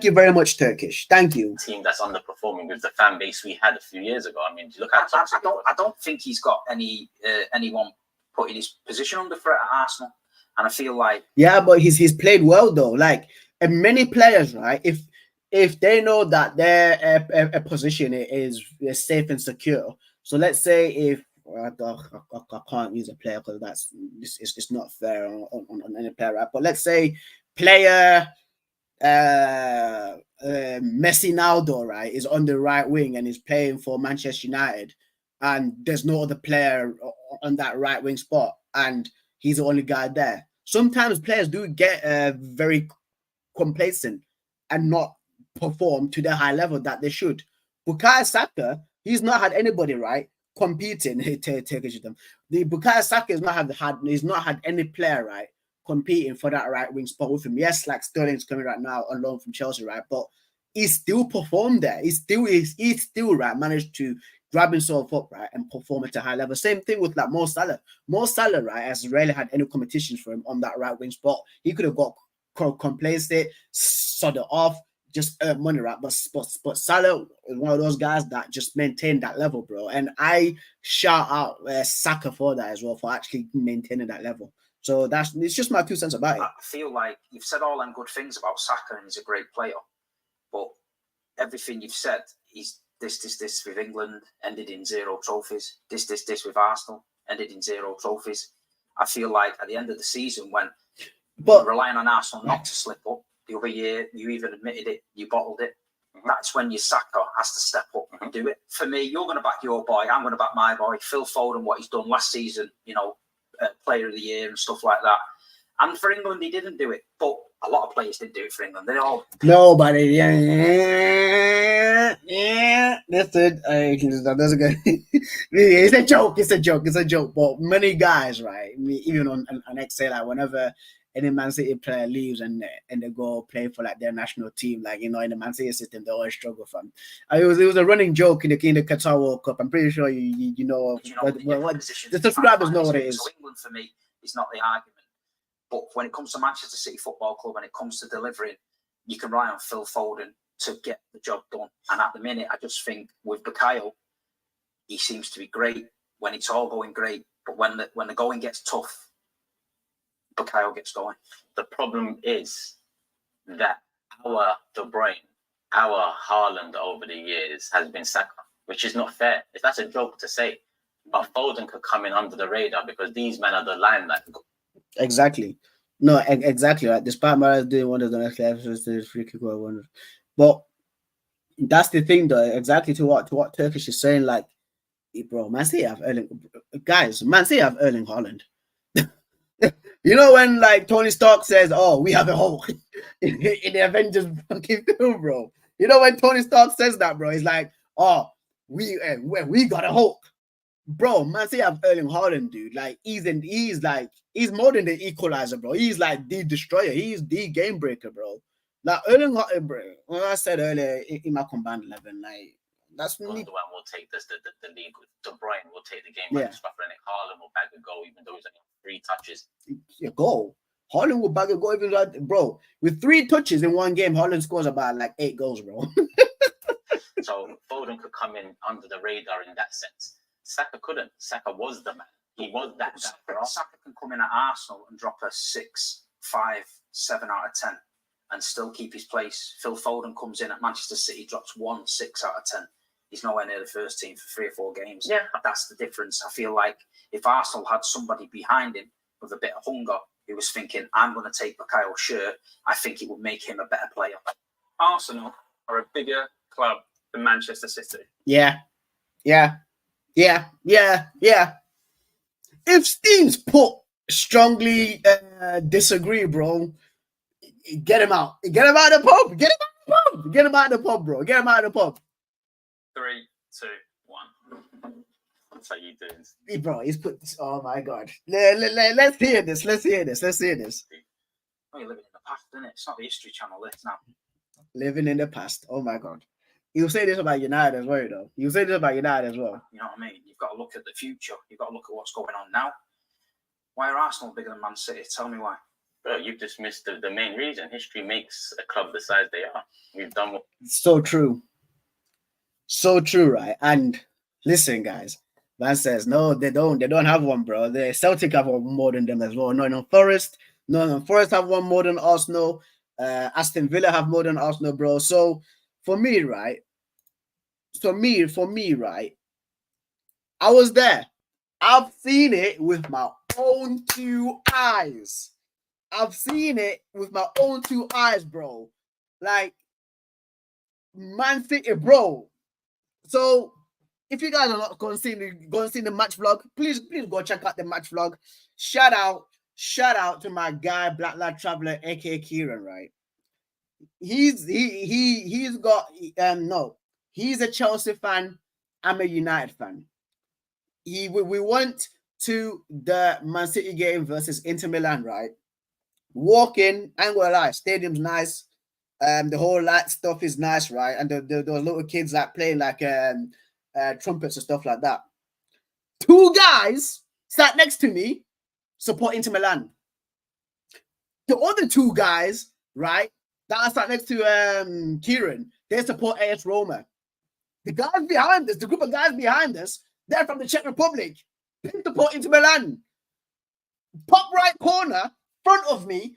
you very much, Turkish. Thank you. Team that's underperforming with the fan base we had a few years ago. I mean, look at I don't think he's got anyone put in his position under threat at Arsenal, and I feel like but he's played well though. Like, and many players, right? If they know that their a position is safe and secure. So let's say if I can't use a player because it's not fair on any player, right? But let's say player Messi Naldo, right, is on the right wing and is playing for Manchester United, and there's no other player on that right wing spot, and he's the only guy there. Sometimes players do get very complacent and not perform to the high level that they should. Bukayo Saka, he's not had anybody, right, competing. The Bukayo Saka he's not had any player, right, competing for that right wing spot with him. Yes, like Sterling's coming right now on loan from Chelsea, right, but he still performed there. He still right managed to grab himself up, right, and perform at a high level. Same thing with like Mo Salah. Mo Salah, right, has rarely had any competitions for him on that right wing spot. He could have got complacent, sod it off, just earn money, right? But Salah is one of those guys that just maintained that level, bro. And I shout out Saka for that as well, for actually maintaining that level. So it's just my 2 cents about it. I feel like you've said all them good things about Saka and he's a great player, but everything you've said is this with England ended in 0 trophies. This with Arsenal ended in 0 trophies. I feel like at the end of the season, when you're relying on Arsenal not to slip up, the other year you even admitted it, you bottled it. That's when your Saka has to step up and do it. For me, you're going to back your boy, I'm going to back my boy. Phil Foden, what he's done last season, you know, player of the year and stuff like that. And for England, he didn't do it, but a lot of players didn't do it for England. They all nobody. That's it. That's a good. It's a joke. But many guys, right? Even on Excel, like whenever any Man City player leaves and they go play for like their national team, like, you know, in the Man City system, they always struggle from. It was a running joke in the Qatar World Cup. I'm pretty sure you know. The subscribers know what it is. So England for me is not the argument. But when it comes to Manchester City Football Club, when it comes to delivering, you can rely on Phil Foden to get the job done. And at the minute, I just think with Bukayo, he seems to be great when it's all going great. But when the going gets tough, Bukayo gets going. The problem is that our De Bruyne, our Haaland over the years has been Saka, which is not fair. That's a joke to say. But Foden could come in under the radar because these men are the limelight. Exactly. No, exactly right. Despite Mahrez doing wonders on next episode, free kick or wonders, but that's the thing, though. Exactly to what Turkish is saying. Like, bro, Man City have Erling. Guys, Man City have Erling Haaland. You know when like Tony Stark says, "Oh, we have a Hulk," in the Avengers fucking film, bro. You know when Tony Stark says that, bro, he's like, "Oh, we got a Hulk." Bro, man, say have Erling Haaland, dude. Like he's more than the equalizer, bro. He's like the destroyer. He's the game breaker, bro. Like Erling Haaland, bro. When I said earlier in my combined 11, like that's Gundogan me. will take this the league. De Bruyne will take the game Yeah. by the scruff, and Haaland will bag a goal, even though he's only 3 touches. A goal. Haaland will bag a goal, even like, bro. With 3 touches in one game, Haaland scores about like 8 goals, bro. So Foden could come in under the radar in that sense. Saka couldn't. Saka was the man. He was that guy. Saka can come in at Arsenal and drop a 6, 5, 7 out of 10 and still keep his place. Phil Foden comes in at Manchester City, drops 1, 6 out of 10. He's nowhere near the first team for 3 or 4 games. Yeah. That's the difference. I feel like if Arsenal had somebody behind him with a bit of hunger who was thinking, I'm going to take Bakayle's shirt, I think it would make him a better player. Arsenal are a bigger club than Manchester City. Yeah. If Steve's put strongly disagree, bro, get him out. Get him out of the pub. Get him out of the pub. Get him out of the pub, bro. Get him out of the pub. 3, 2, 1. That's how you do. Bro, he's put this. Oh my god. Let's hear this. Let's hear this. Oh, you're living in the past, isn't it? It's not the History Channel, this now. Living in the past. Oh my god. You say this about United as well, though. You say this about United as well. You know what I mean? You've got to look at the future. You've got to look at what's going on now. Why are Arsenal bigger than Man City? Tell me why. Bro, you've just missed the main reason. History makes a club the size they are. We've done what... So true. So true, right? And listen, guys. Man says, no, they don't have one, bro. The Celtic have one more than them as well. No, Forest have one more than Arsenal. Aston Villa have more than Arsenal, bro. So for me, right? I was there. I've seen it with my own 2 eyes. Bro. Like, Man City, bro. So if you guys are not going to see the match vlog, please go check out the match vlog. Shout out to my guy, Black Lad Traveler, aka Kieran, right? He's a Chelsea fan. I'm a United fan. We went to the Man City game versus Inter Milan, right? Walking, I ain't gonna lie, stadium's nice. The whole light stuff is nice, right? And those little kids like playing like trumpets and stuff like that. 2 guys sat next to me, support Inter Milan. The other 2 guys, right, that I sat next to Kieran, they support AS Roma. The guys behind us, the group of guys behind us, they're from the Czech Republic. They support Inter Milan. Top right corner, front of me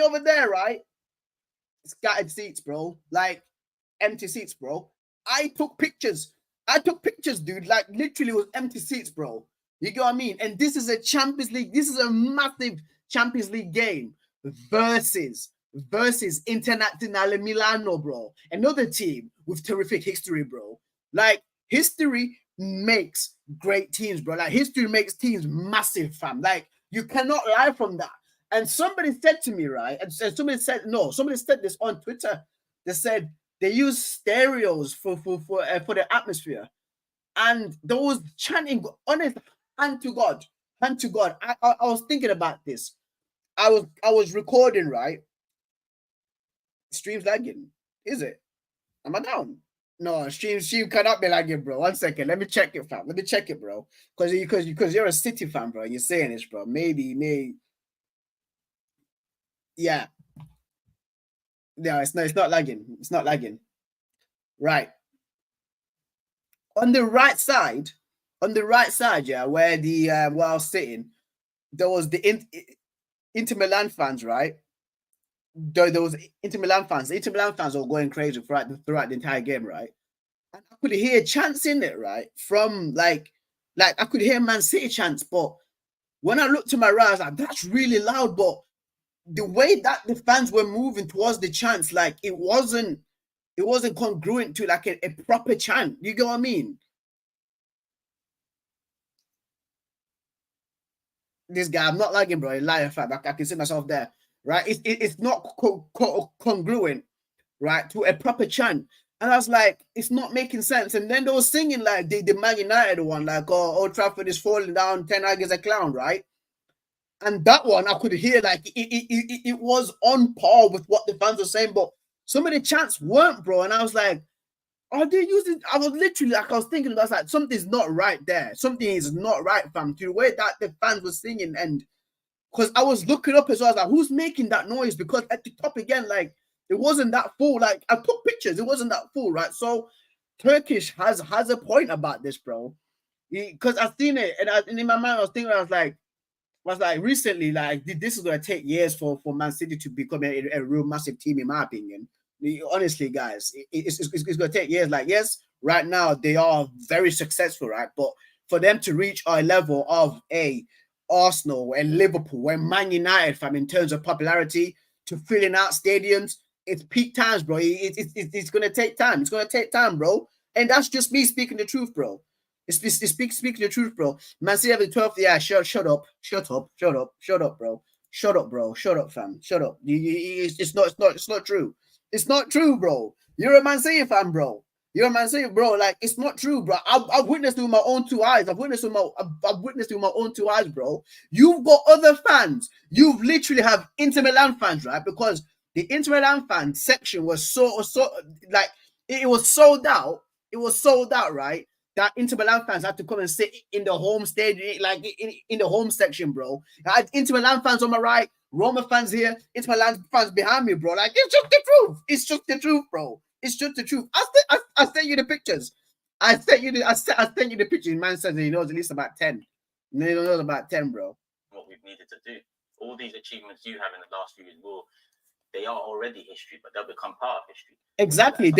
over there, right? Scattered seats, bro. Like empty seats, bro. I took pictures, dude. Like literally was empty seats, bro. You get what I mean? And this is a Champions League. This is a massive Champions League game versus Internazionale Milano, bro. Another team with terrific history, bro. Like history makes great teams, bro. Like history makes teams massive, fam. Like you cannot lie from that. And somebody said to me, right? And somebody said this on Twitter. They said they use stereos for the atmosphere, and those chanting. Honest, hand to God. I was thinking about this. I was recording, right? Stream's lagging. Is it? Am I down? No, stream cannot be lagging, bro. 1 second. Let me check it, fam. Let me check it, bro. Because you're a City fan, bro. You're saying this, bro. Maybe. Yeah. No, it's not lagging. It's not lagging. Right. On the right side, yeah, where the where I was sitting, there was the Inter Milan fans, right? those Inter Milan fans, the Inter Milan fans were going crazy throughout the entire game, right? And I could hear chants in it, right? From like I could hear Man City chants, but when I looked to my right, I was like, that's really loud. But the way that the fans were moving towards the chants, like it wasn't congruent to like a proper chant. You get what I mean? This guy, I'm not lagging, bro. Liar, fam. I can see myself there, right? It's not congruent, right, to a proper chant. And I was like, it's not making sense. And then they were singing like the Man United one, like, oh, Old Trafford is falling down, Ten Hag is a clown, right? And that one I could hear like it was on par with what the fans were saying, but some of the chants weren't, bro. And I was like, are they using? I was literally like, I was thinking, I was like, something's not right there. Something is not right, fam. To the way that the fans were singing, and because I was looking up as well, I was like, who's making that noise? Because at the top again, like it wasn't that full. Like I took pictures, it wasn't that full, right? So Turkish has a point about this, bro. Because I've seen it, and in my mind, I was thinking, I was like recently, like this is gonna take years for Man City to become a real massive team, in my opinion. Honestly, guys, it's gonna take years. Like, yes, right now they are very successful, right? But for them to reach a level of Arsenal and Liverpool and Man United, fam, in terms of popularity, to filling out stadiums, it's peak times, bro. It's gonna take time. It's gonna take time, bro. And that's just me speaking the truth, bro. Speaking the truth, bro. Man City have the 12th. Yeah, shut up, bro. Shut up, bro. Shut up, fam. Shut up. It's not true. It's not true, bro. You're a Man City fan, bro. You're a Man City, bro. Like, it's not true, bro. I've witnessed it with my own two eyes. I've witnessed it with my own two eyes, bro. You've got other fans. You literally have Inter Milan fans, right? Because the Inter Milan fan section was so like it was sold out. It was sold out, right? That Inter Milan fans had to come and sit in the home stadium, like in the home section, bro. I had Inter Milan fans on my right, Roma fans here, Inter Milan fans behind me, bro. Like, it's just the truth. It's just the truth, bro. It's just the truth. I sent you the pictures. I sent you the pictures. Man says he knows at least about 10. He knows about 10, bro. What we've needed to do. All these achievements you have in the last few years, they are already history, but they'll become part of history. Exactly.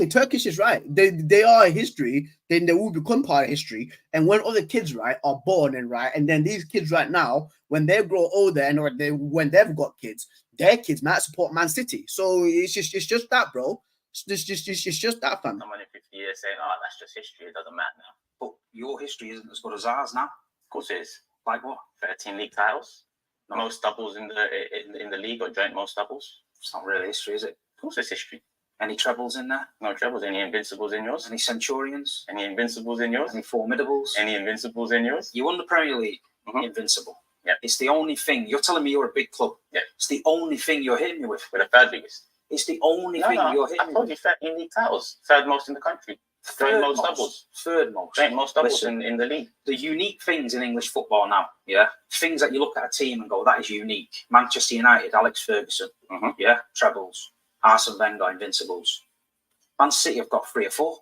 Turkish is right. They are history. Then they will become part of history. And when other kids, right, are born and then these kids right now, when they grow older and when they've got kids, their kids might support Man City. So it's just that, bro. It's just that, fam. Someone in 50 years saying, "Oh, that's just history. It doesn't matter now." But your history isn't as good as ours now. Of course it is. Like what? 13 league titles. No. Most doubles in the league, or joint most doubles. It's not really history, is it? Of course it's history. Any trebles in there? No trebles. Any invincibles in yours? Any centurions? Any invincibles in yours? Any formidables? Any invincibles in yours? You won the Premier League, invincible. Yeah. It's the only thing. You're telling me you're a big club. Yeah. It's the only thing you're hitting me with. We're the third biggest. It's the only thing you're hitting me with. I told you 13 league titles. Third most in the country. Third most doubles. Third most. Joint most doubles in the league. The unique things in English football now, yeah? Things that you look at a team and go, that is unique. Manchester United, Alex Ferguson, yeah? Trebles. Arsene Wenger, invincibles. Man City have got 3 or 4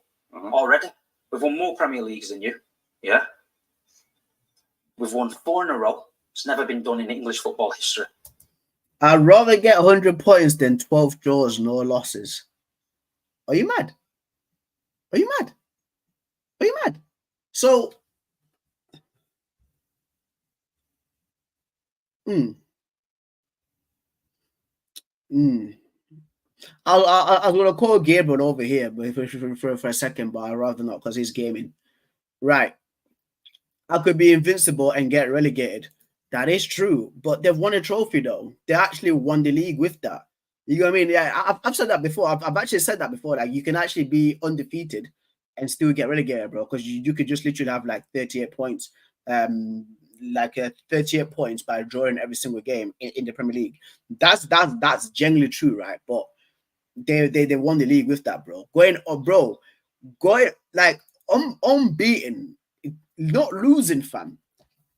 already. We've won more Premier Leagues than you, yeah? We've won 4 in a row. It's never been done in English football history. I'd rather get 100 points than 12 draws, no losses. Are you mad? Are you mad? Are you mad? So, I was gonna call Gabriel over here, but for a second, but I'd rather not because he's gaming. Right. I could be invincible and get relegated. That is true, but they've won a trophy though. They actually won the league with that. You know what I mean? Yeah, I've said that before. I've actually said that before. Like, you can actually be undefeated and still get relegated, bro, because you could just literally have like 38 points, 38 points by drawing every single game in the Premier League. That's genuinely true, right? But they won the league with that, bro. Going like unbeaten, not losing, fam.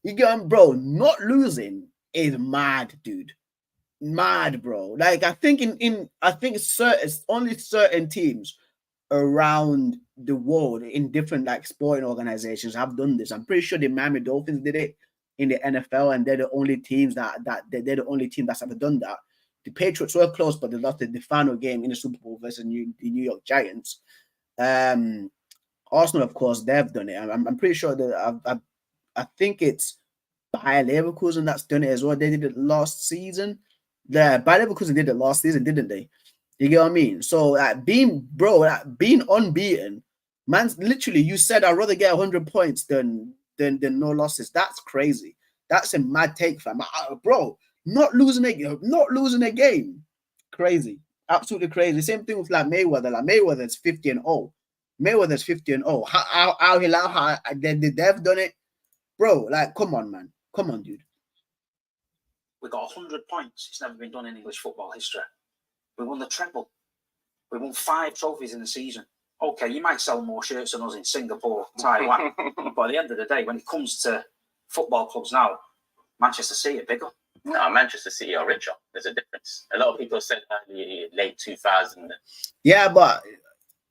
You get, bro, not losing is mad, dude. Mad, bro. Like, I think only certain teams around the world in different like sporting organizations have done this. I'm pretty sure the Miami Dolphins did it in the NFL, and they're the only teams that's ever done that. The Patriots were close, but they lost the final game in the Super Bowl versus the New York Giants. Arsenal, of course, they've done it. I'm pretty sure that I think it's Bayer Leverkusen that's done it as well. They did it last season. Bayer Leverkusen did it last season, didn't they? You get what I mean? So being unbeaten, man. Literally, you said I'd rather get 100 points than no losses. That's crazy. That's a mad take, fam. Bro, not losing a game, crazy, absolutely crazy. Same thing with like Mayweather. Like Mayweather's 50-0. Mayweather's 50-0. How they've done it, bro. Like, come on, man. Come on, dude. We got 100 points. It's never been done in English football history. We won the treble. We won 5 trophies in the season. Okay, you might sell more shirts than us in Singapore, Taiwan, but at the end of the day, when it comes to football clubs now, Manchester City are bigger. No, Manchester City are richer. There's a difference. A lot of people said late 2000. Yeah, but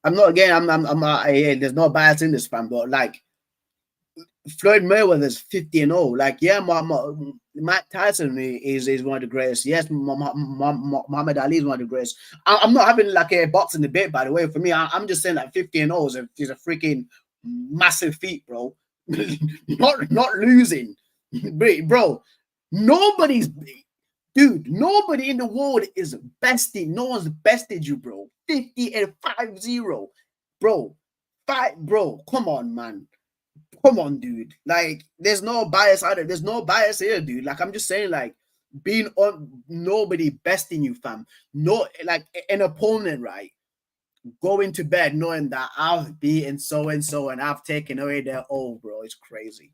I'm not again. There's no bias in this, fam. But like Floyd Mayweather's 50-0. Like, yeah, Mike Tyson is one of the greatest. Yes, Muhammad Ali is one of the greatest. I'm not having like a boxing debate, by the way. For me, I'm just saying like 50-0 is a freaking massive feat, bro. not losing, bro. Nobody in the world is besting. No one's bested you, bro. 50-5-0, bro. Bro, come on, man. Come on, dude. Like, there's no bias out there. There's no bias here, dude. Like, I'm just saying, like, being on nobody besting you, fam. No, like an opponent, right? Going to bed knowing that I've beaten so and so and I've taken away their all, bro. It's crazy.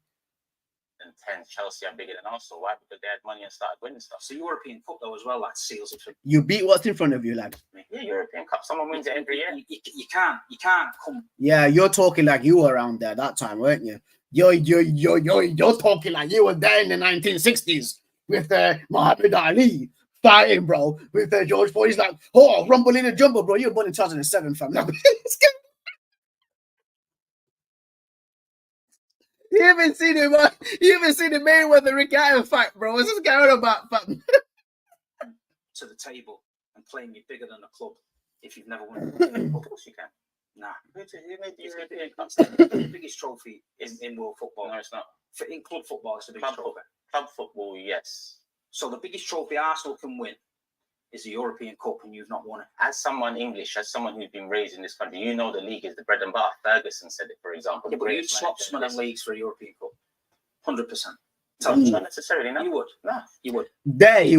And 10 Chelsea are bigger than Arsenal. Why? Because they had money and started winning stuff. So European Cup though as well, that seals it. You beat what's in front of you, lad. Yeah, European Cup. Someone wins it every year. You can't come. Yeah, you're talking like you were around there that time, weren't you? You're talking like you were there in the 1960s with Muhammad Ali fighting, bro, with George Floyd. He's like, oh, rumble in the jumble, bro. You were born in 2007, fam. You haven't seen him, man. You haven't seen the Mayweather Rick Allen fight, bro. What's this going on about, fam? To the table and claim you're bigger than the club if you've never won. Of course you can. Nah. Who made the European Cup? The biggest trophy in world football. No, it's not. In club football, it's the biggest trophy. Club football, yes. So the biggest trophy Arsenal can win is the European Cup, and you've not won it. As someone English, as someone who's been raised in this country, you know the league is the bread and butter. Ferguson said it, for example. Yeah, but you'd swap some of them leagues for a European Cup. 100%. Not necessarily, no. You would. No. You would. There he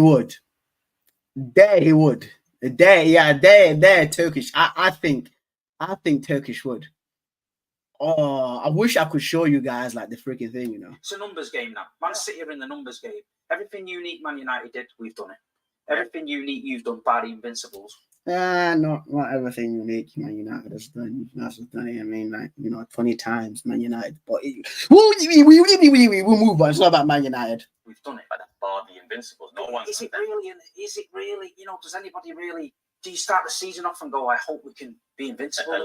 would. There, Turkish. I think Turkish would. Oh, I wish I could show you guys like the freaking thing, you know. It's a numbers game now. Man City are in the numbers game. Everything unique Man United did, we've done it. Everything unique you've done by the Invincibles. Not everything unique Man United has done. That's done it. I mean, like, 20 times Man United. But we'll move on. It's not about Man United. We've done it. But that's bar the Invincibles. No one. Is it really? Does anybody really? Do you start the season off and go, I hope we can be invincible? A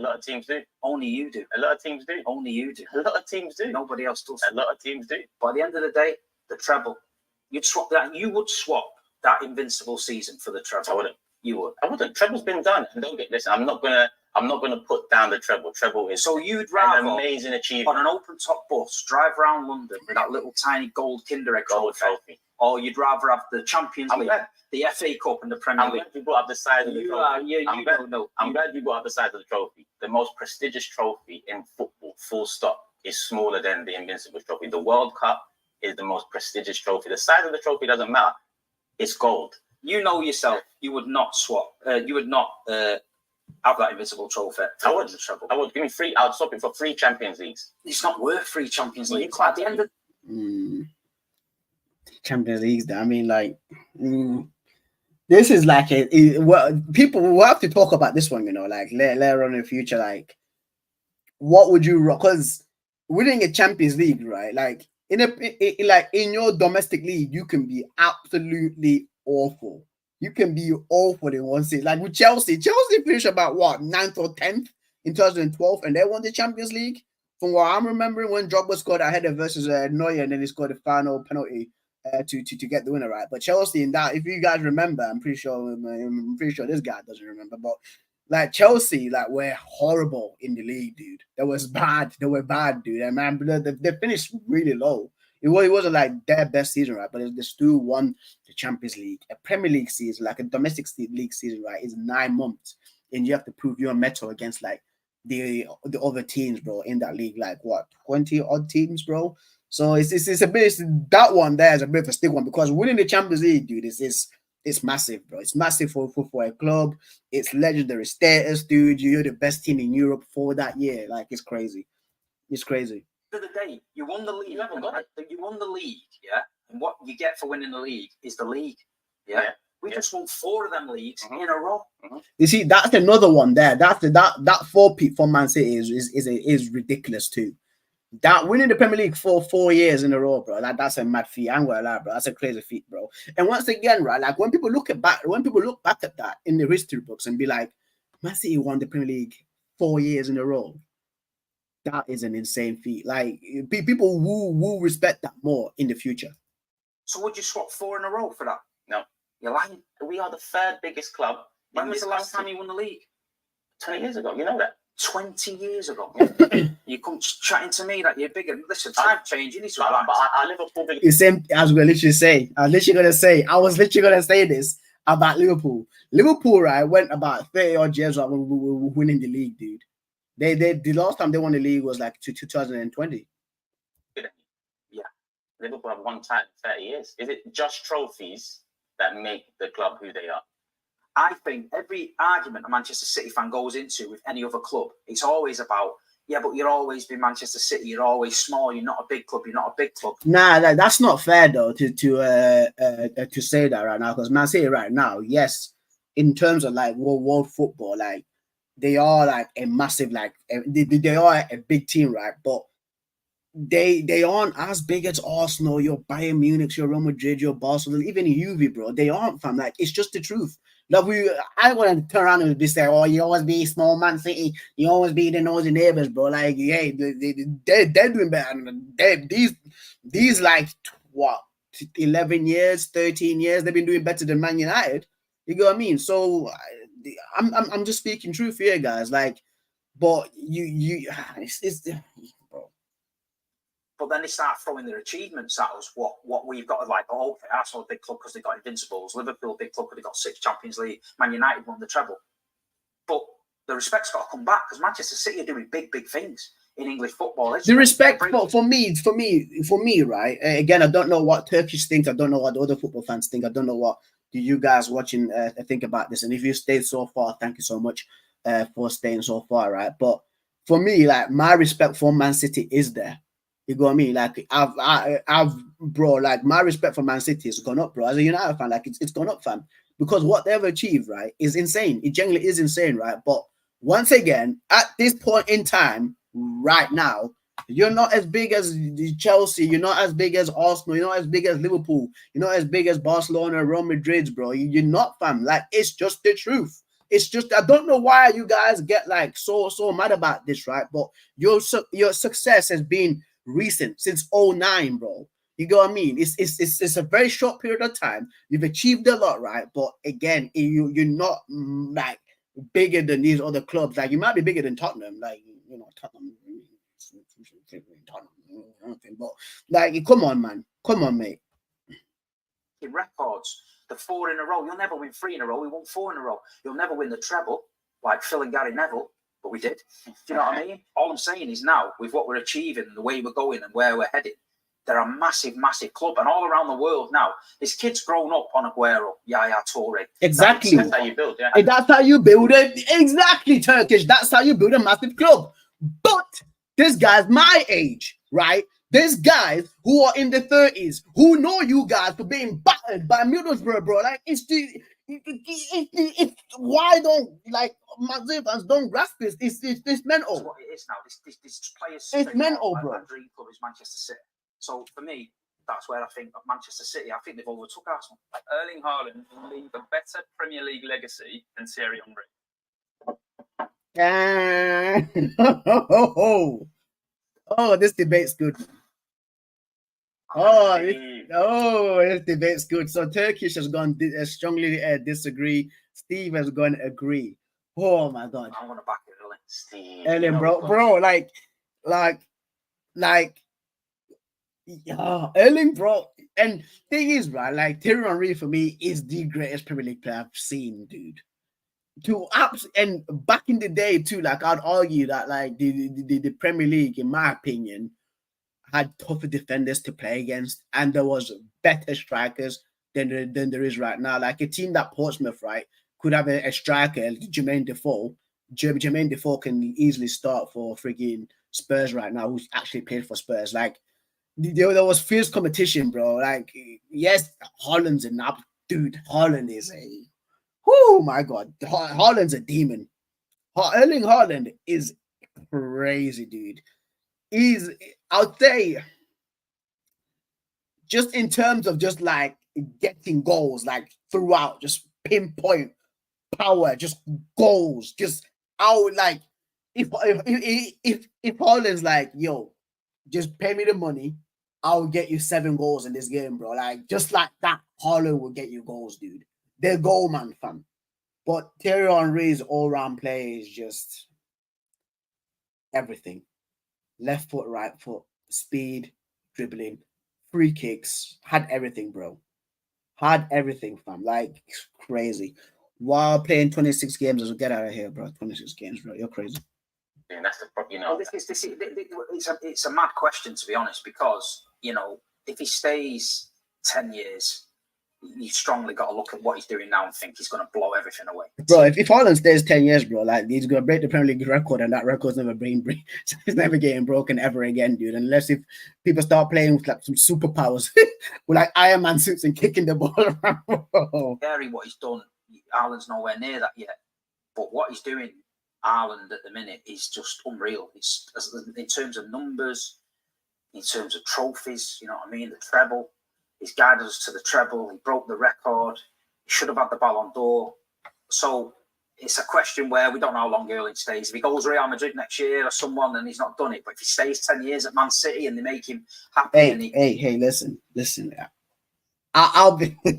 lot of teams do. Only you do. A lot of teams do. Only you do. A lot of teams do. Nobody else does. A lot of teams do. By the end of the day, the treble. You'd swap that. You would swap that invincible season for the treble. I wouldn't. You would. I wouldn't. Treble's been done. And don't get this. I'm not gonna put down the treble. Treble is so you'd rather an amazing achievement on an open top bus drive around London with that little tiny gold Kinder Egg trophy. Or you'd rather have the Champions League, the FA Cup, and the Premier League. I'm glad you brought up the size of the trophy. I'm glad you brought up the size of the trophy. The most prestigious trophy in football, full stop, is smaller than the Invincibles trophy. The World Cup is the most prestigious trophy. The size of the trophy doesn't matter. It's gold. You know yourself. You would not swap. You would not have that Invincible trophy. I would give me free. I'd swap it for 3 Champions Leagues. It's not worth 3 Champions Leagues. At the end of Champions League. I mean, like, this is like people will have to talk about this one, like later on in the future. Like, what would you? Because winning a Champions League, right? Like in your domestic league, you can be absolutely awful. You can be awful in one season. Like with Chelsea finished about 9th or 10th in 2012, and they won the Champions League. From what I'm remembering, when Drogba scored a header versus Neuer, and then he scored the final penalty to get the winner, right? But Chelsea in that, if you guys remember, I'm pretty sure this guy doesn't remember, but like Chelsea, like were horrible in the league, dude. They were bad, dude. And man, they finished really low. It wasn't like their best season, right? But they still won the Champions League. A Premier League season, like a domestic league season, right, is 9 months, and you have to prove your mettle against like the other teams, bro, in that league. Like what, 20 odd teams, bro. So it's a bit, that one there is a bit of a stick one, because winning the Champions League, dude, it's massive, bro. It's massive for a club. It's legendary status, dude. You're the best team in Europe for that year. Like, it's crazy. It's crazy. The other day, you won the league. You won the league, yeah. And what you get for winning the league is the league, yeah. We just won 4 of them leagues in a row. You see, that's another one there. That 4-peat for Man City is ridiculous too. That winning the Premier League for 4 years in a row, bro. That's a mad feat. I'm gonna lie, bro. That's a crazy feat, bro. And once again, right, like when people look back at that in the history books and be like, Man City won the Premier League 4 years in a row. That is an insane feat. Like, people will respect that more in the future. So would you swap 4 in a row for that? No. You're lying. We are the 3rd biggest club. When was the last time you won the league? 20 years ago. You know that. 20 years ago. You come chatting to me that you're bigger. Listen, time changing. You need to relax. But I Liverpool big. The same as we're literally saying. I was literally gonna say this about Liverpool. Liverpool, right, went about 30 odd years when we were winning the league, dude. They the last time they won the league was like 2020. Yeah, Liverpool have won title in 30 years. Is it just trophies that make the club who they are? I think every argument a Manchester City fan goes into with any other club, it's always about, yeah, but you'll always be Manchester City. You're always small. You're not a big club. You're not a big club. Nah, that's not fair though to say that right now, because Man City right now, yes, in terms of like world football, like they are like a massive, like they are a big team, right? But they aren't as big as Arsenal, your Bayern Munich, your Real Madrid, your Barcelona, even Juve, bro. They aren't, fam. Like, it's just the truth. Like, I want to turn around and be say, oh, you always be small Man City, you always be the nosy neighbors, bro. Like, yeah, they're doing better. These like what, 11 years, 13 years, they've been doing better than Man United. You know what I mean? So I'm just speaking truth here, guys. Like, but it's bro. But then they start throwing their achievements at us. What we've got, like, oh, okay, Arsenal a big club because they got Invincibles, Liverpool a big club because they got 6 Champions League, Man United won the treble. But the respect's got to come back, because Manchester City are doing big things in English football. The respect for me, right? Again, I don't know what Turkish thinks. I don't know what the other football fans think. I don't know what you guys watching think about this. And if you stayed so far, thank you so much for staying so far, right? But for me, like, my respect for Man City is there. You know what I mean? Like, I've bro, like, my respect for Man City has gone up, bro. As a United fan, like, it's gone up, fam. Because what they've achieved, right, is insane. It genuinely is insane, right? But once again, at this point in time, right now, you're not as big as Chelsea. You're not as big as Arsenal. You're not as big as Liverpool. You're not as big as Barcelona, Real Madrid, bro. You're not, fam. Like, it's just the truth. It's just, I don't know why you guys get like so mad about this, right? But your success has been recent, since 2009, bro. You know what I mean? It's a very short period of time. You've achieved a lot, right? But again, you're not like bigger than these other clubs. Like, you might be bigger than Tottenham, like, you know, Tottenham, but like, come on, man, come on, mate. In records, the 4 in a row. You'll never win 3 in a row. We won 4 in a row. You'll never win the treble like Phil and Gary Neville, but we did. Do you know what I mean? All I'm saying is now, with what we're achieving, the way we're going and where we're heading, they're a massive, massive club. And all around the world now, this kid's grown up on Aguero, Yaya Toure. Exactly. That's how you build, yeah. That's how you build it. Exactly, Turkish. That's how you build a massive club. But this guy's my age, right? There's guys who are in the 30s who know you guys for being battered by Middlesbrough, bro. Like, it's why don't, like, Man City fans don't grasp this? It's mental. That's what it is now. This players. It's mental, bro. My dream club is Manchester City. So for me, that's where I think of Manchester City. I think they've overtook Arsenal. Erling Haaland will leave a better Premier League legacy than Thierry Henry. Oh, this debate's good. This debate's good. So Turkish has gone strongly disagree. Steve has gone agree. Oh my God. I'm gonna back Erling. Steve, Erling, bro, yeah, Erling, bro. And thing is, right, like Thierry Henry for me is the greatest Premier League player I've seen, dude. And back in the day too, like I'd argue that like the Premier League, in my opinion, had tougher defenders to play against, and there was better strikers than there is right now. Like a team that Portsmouth, right, could have a striker, Jermaine Defoe. Jermaine Defoe can easily start for frigging Spurs right now, who's actually played for Spurs. Like there was fierce competition, bro. Like yes, Haaland's an up dude. Haaland is a oh my God, Haaland's a demon. Erling Haaland is crazy, dude. I'll say, just in terms of just like getting goals, like throughout, just pinpoint power, just goals, just out. Like if Haaland's like, yo, just pay me the money, I'll get you 7 goals in this game, bro. Like just like that, Haaland will get you goals, dude. They're goal man, fam. But Thierry Henry's all-round play is just everything. Left foot, right foot, speed, dribbling, free kicks, had everything, bro. Had everything, fam. Like crazy. While playing 26 games, as get out of here, bro. 26 games, bro. You're crazy. Yeah, that's the problem, you know. Well, it's a mad question, to be honest, because you know if he stays 10 years. You strongly got to look at what he's doing now and think he's going to blow everything away. Bro, if Haaland stays 10 years, bro, like he's going to break the Premier League record, and that record's never it's never getting broken ever again, dude. Unless if people start playing with like some superpowers, with like Iron Man suits and kicking the ball around. Scary what he's done. Haaland's nowhere near that yet. But what he's doing, Haaland at the minute, is just unreal. It's in terms of numbers, in terms of trophies, you know what I mean? The treble. He's guided us to the treble. He broke the record. He should have had the Ballon d'Or. So it's a question where we don't know how long Erling stays. If he goes Real Madrid next year or someone and he's not done it, but if he stays 10 years at Man City and they make him happy, hey, listen. I'll be. And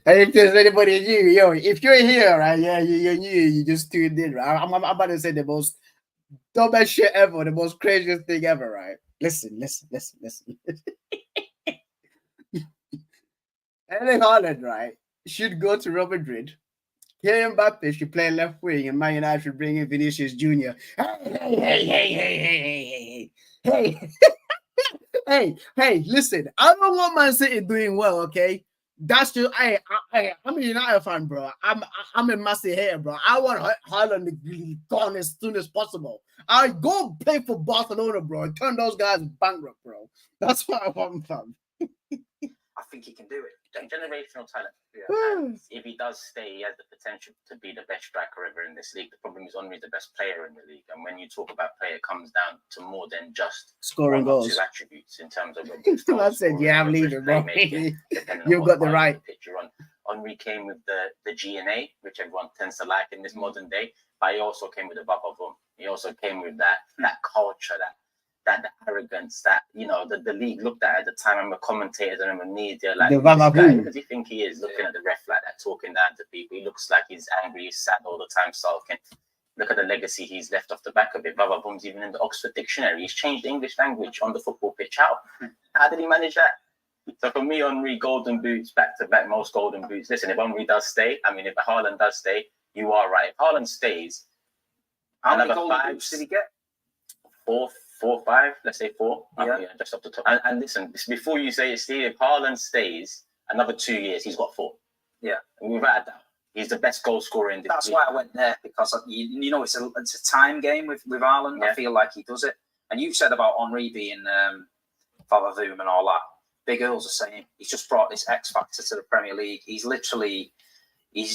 if there's anybody new, yo, if you're here, right? Yeah, you're new. You just tuned in, right? I'm about to say the most dumbest shit ever, the most craziest thing ever, right? Listen. Erling Haaland, right, should go to Real Madrid. Kylian Mbappe should play left wing, and Man United should bring in Vinicius Jr. Hey, listen, I don't want Man City doing well, okay? That's just I'm a United fan, bro. I'm a massive hater, bro. I want Haaland to be gone as soon as possible. I go play for Barcelona, bro, and turn those guys bankrupt, bro. That's what I want, fam. I think he can do it. Generational talent. Yeah. And if he does stay, he has the potential to be the best striker ever in this league. The problem is Henry's the best player in the league, and when you talk about player, it comes down to more than just scoring goals. 2 attributes in terms of. I said, yeah, I'm leaving, bro. You've got the right. Picture on. Henry came with the G&A, which everyone tends to like in this modern day, but he also came with the Babavoom. He also came with that culture, that arrogance that, you know, the league looked at the time, and the commentators and the media, like, this guy, who does he think he is, looking at the ref like that, talking down to people? He looks like he's angry, he's sad all the time, sulking. Look at the legacy he's left off the back of it. Babavoom's even in the Oxford Dictionary. He's changed the English language on the football pitch. How did he manage that? So for me, Henry, golden boots, back-to-back most golden boots. Listen, if Henry does stay, I mean, if Haaland does stay, you are right. If Haaland stays, how many golden boots did he get? 4, 5, let's say 4. Yeah, just off the top. And listen, before you say it, Steve, if Haaland stays another 2 years, he's got 4. Yeah, without a doubt, he's the best goal scorer in the That's why I went there, because you know it's a time game with Haaland. Yeah. I feel like he does it. And you said about Henry being Babavoom and all that. Big Earls are saying he's just brought this X factor to the Premier League. He's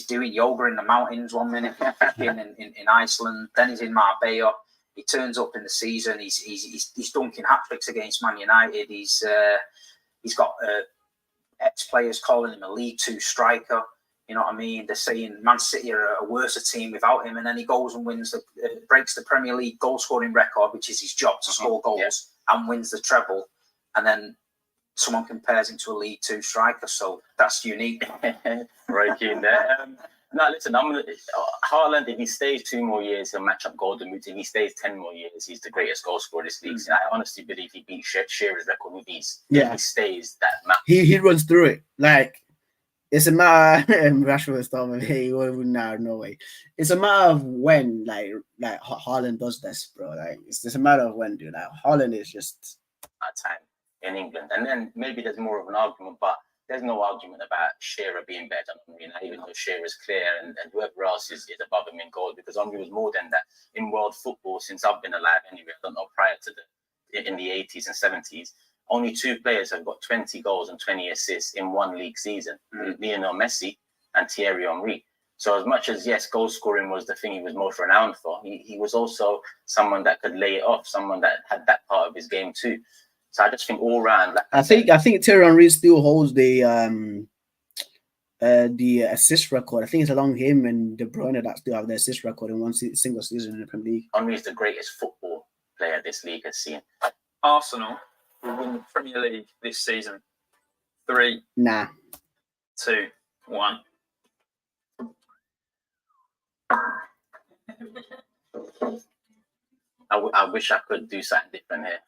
doing yoga in the mountains one minute, in Iceland, then he's in Marbella. He turns up in the season. He's dunking hat tricks against Man United. He's got ex-players calling him a League 2 striker. You know what I mean? They're saying Man City are a worse team without him, and then he goes and breaks the Premier League goal scoring record, which is his job to score goals, and wins the treble, and then someone compares him to a League Two striker. So that's unique. Right in there. No, listen, Haaland, if he stays 2 more years, he'll match up Golden Boot. If he stays 10 more years, he's the greatest goal scorer this league. I honestly believe he beats Shearer's record with these. Yeah. If he stays that match. He runs through it. Like, it's a matter, Rashford Storm, hey, no way. It's a matter of when, like Haaland does this, bro. Like, it's just a matter of when, dude. Like, Haaland is just at time in England. And then maybe there's more of an argument, but there's no argument about Shearer being better than Henry, even though Shearer is clear and whoever else is above him in goal, because Henry was more than that in world football since I've been alive anyway. I don't know, prior to in the 80s and 70s. Only 2 players have got 20 goals and 20 assists in 1 league season, Lionel Messi and Thierry Henry. So as much as, yes, goal scoring was the thing he was most renowned for, he was also someone that could lay it off, someone that had that part of his game too. So I just think all round, like I think Thierry Henry still holds the assist record. I think it's along him and De Bruyne that still have the assist record in one single season in the Premier League. Henry is the greatest football player this league has seen. Arsenal will win the Premier League this season. 3, 2, 1. I wish I could do something different here.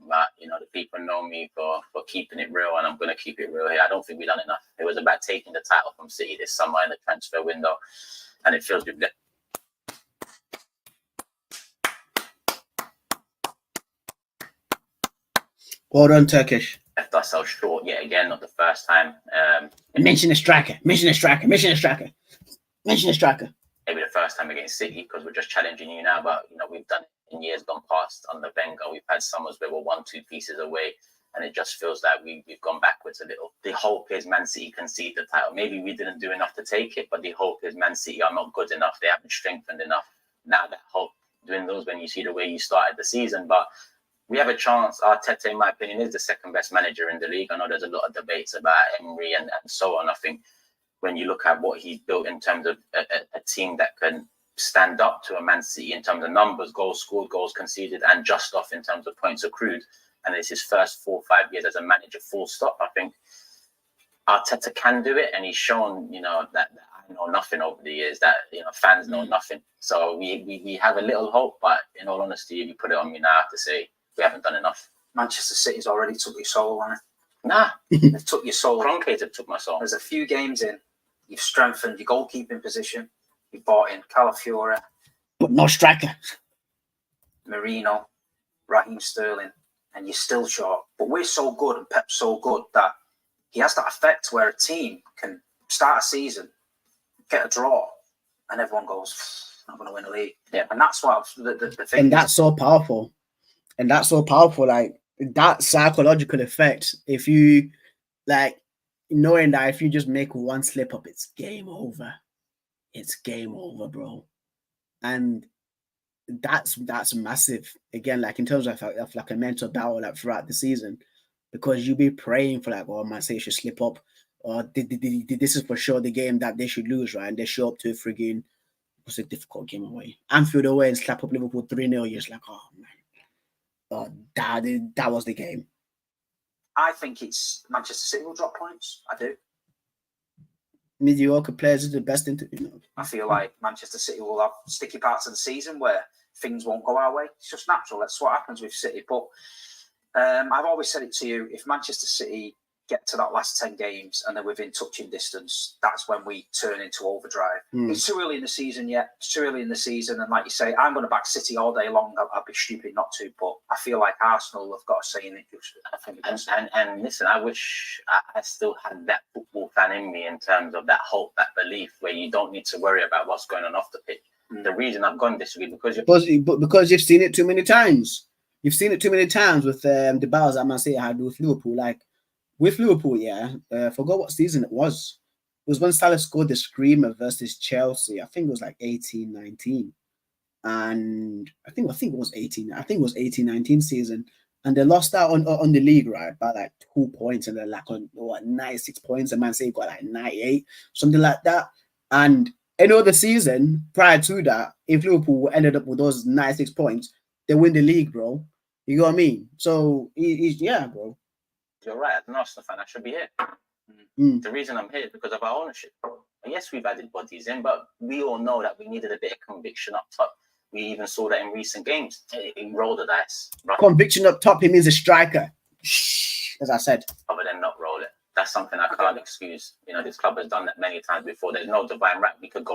But, you know, the people know me for keeping it real, and I'm going to keep it real here. I don't think we've done enough. It was about taking the title from City this summer in the transfer window, and it feels we've Well done, Turkish. left ourselves short yet again, not the first time. Mention the striker. Mention the striker. Mention the striker. Mention the striker. Maybe the first time against City because we're just challenging you now, but, you know, we've done it in years gone past under Wenger. We've had summers where we're 1-2 pieces away, and it just feels like we've gone backwards a little. The hope is Man City concede the title. Maybe we didn't do enough to take it, but the hope is Man City are not good enough. They haven't strengthened enough. Now that hope dwindles when you see the way you started the season, but we have a chance. Arteta, in my opinion, is the second best manager in the league. I know there's a lot of debates about Emery and so on. I think when you look at what he's built in terms of a team that can stand up to a Man City in terms of numbers, goals scored, goals conceded, and just off in terms of points accrued, and it's his first 4 or 5 years as a manager, full stop. I think Arteta can do it, and he's shown, you know, that I know nothing over the years, that, you know, fans know nothing. So we have a little hope, but in all honesty, if you put it on me now, I have to say we haven't done enough. Manchester City's already took your soul, hasn't it? Nah. They've took your soul. Kroenke took my soul. There's a few games in, you've strengthened your goalkeeping position. You bought in Calafiore, but no striker. Marino, Raheem Sterling, and you're still short. But we're so good and Pep's so good that he has that effect where a team can start a season, get a draw, and everyone goes, "I'm going to win a league." Yeah, and that's what the thing. And that's so powerful. And that's so powerful. Like that psychological effect. If you like knowing that if you just make one slip up, it's game over. It's game over, bro. And that's massive. Again, like in terms of like a mental battle like throughout the season, because you'll be praying for like, oh, Man City should slip up, or this is for sure the game that they should lose, right? And they show up to a friggin' what's a difficult game away, Anfield away, and slap up Liverpool 3-0. You're just like, oh man, oh that was the game. I think it's Manchester City will drop points. I do. Mediocre players is the best I feel like Manchester City will have sticky parts of the season where things won't go our way. It's just natural. That's what happens with City. But I've always said it to you, if Manchester City get to that last 10 games and they're within touching distance, that's when we turn into overdrive. It's too early in the season yet. It's too early in the season. And like you say, I'm going to back City all day long. I'd be stupid not to. But I feel like Arsenal have got a say in it. And listen, I wish I still had that football fan in me in terms of that hope, that belief, where you don't need to worry about what's going on off the pitch. The reason I've gone this way because you've seen it too many times. You've seen it too many times with the battles that Man City had with Liverpool. Like with Liverpool, I forgot what season it was. It was when Salah scored the screamer versus Chelsea. I think it was like 18-19. And I think it was 18. I think it was 18-19 season. And they lost out on the league, right? By like 2 points. And they're like on 96 points. And Man City got like 98, something like that. And any other season prior to that, if Liverpool ended up with those 96 points, they win the league, bro. You know what I mean? So, yeah, bro. you're right. As an Arsenal fan, I should be here. The reason I'm here is because of our ownership. And yes, we've added bodies in, but we all know that we needed a bit of conviction up top. We even saw that in recent games. He rolled the dice. Right? Conviction up top, he means a striker. As I said. Other than not roll it. That's something I can't excuse. You know, this club has done that many times before. There's no divine right. We could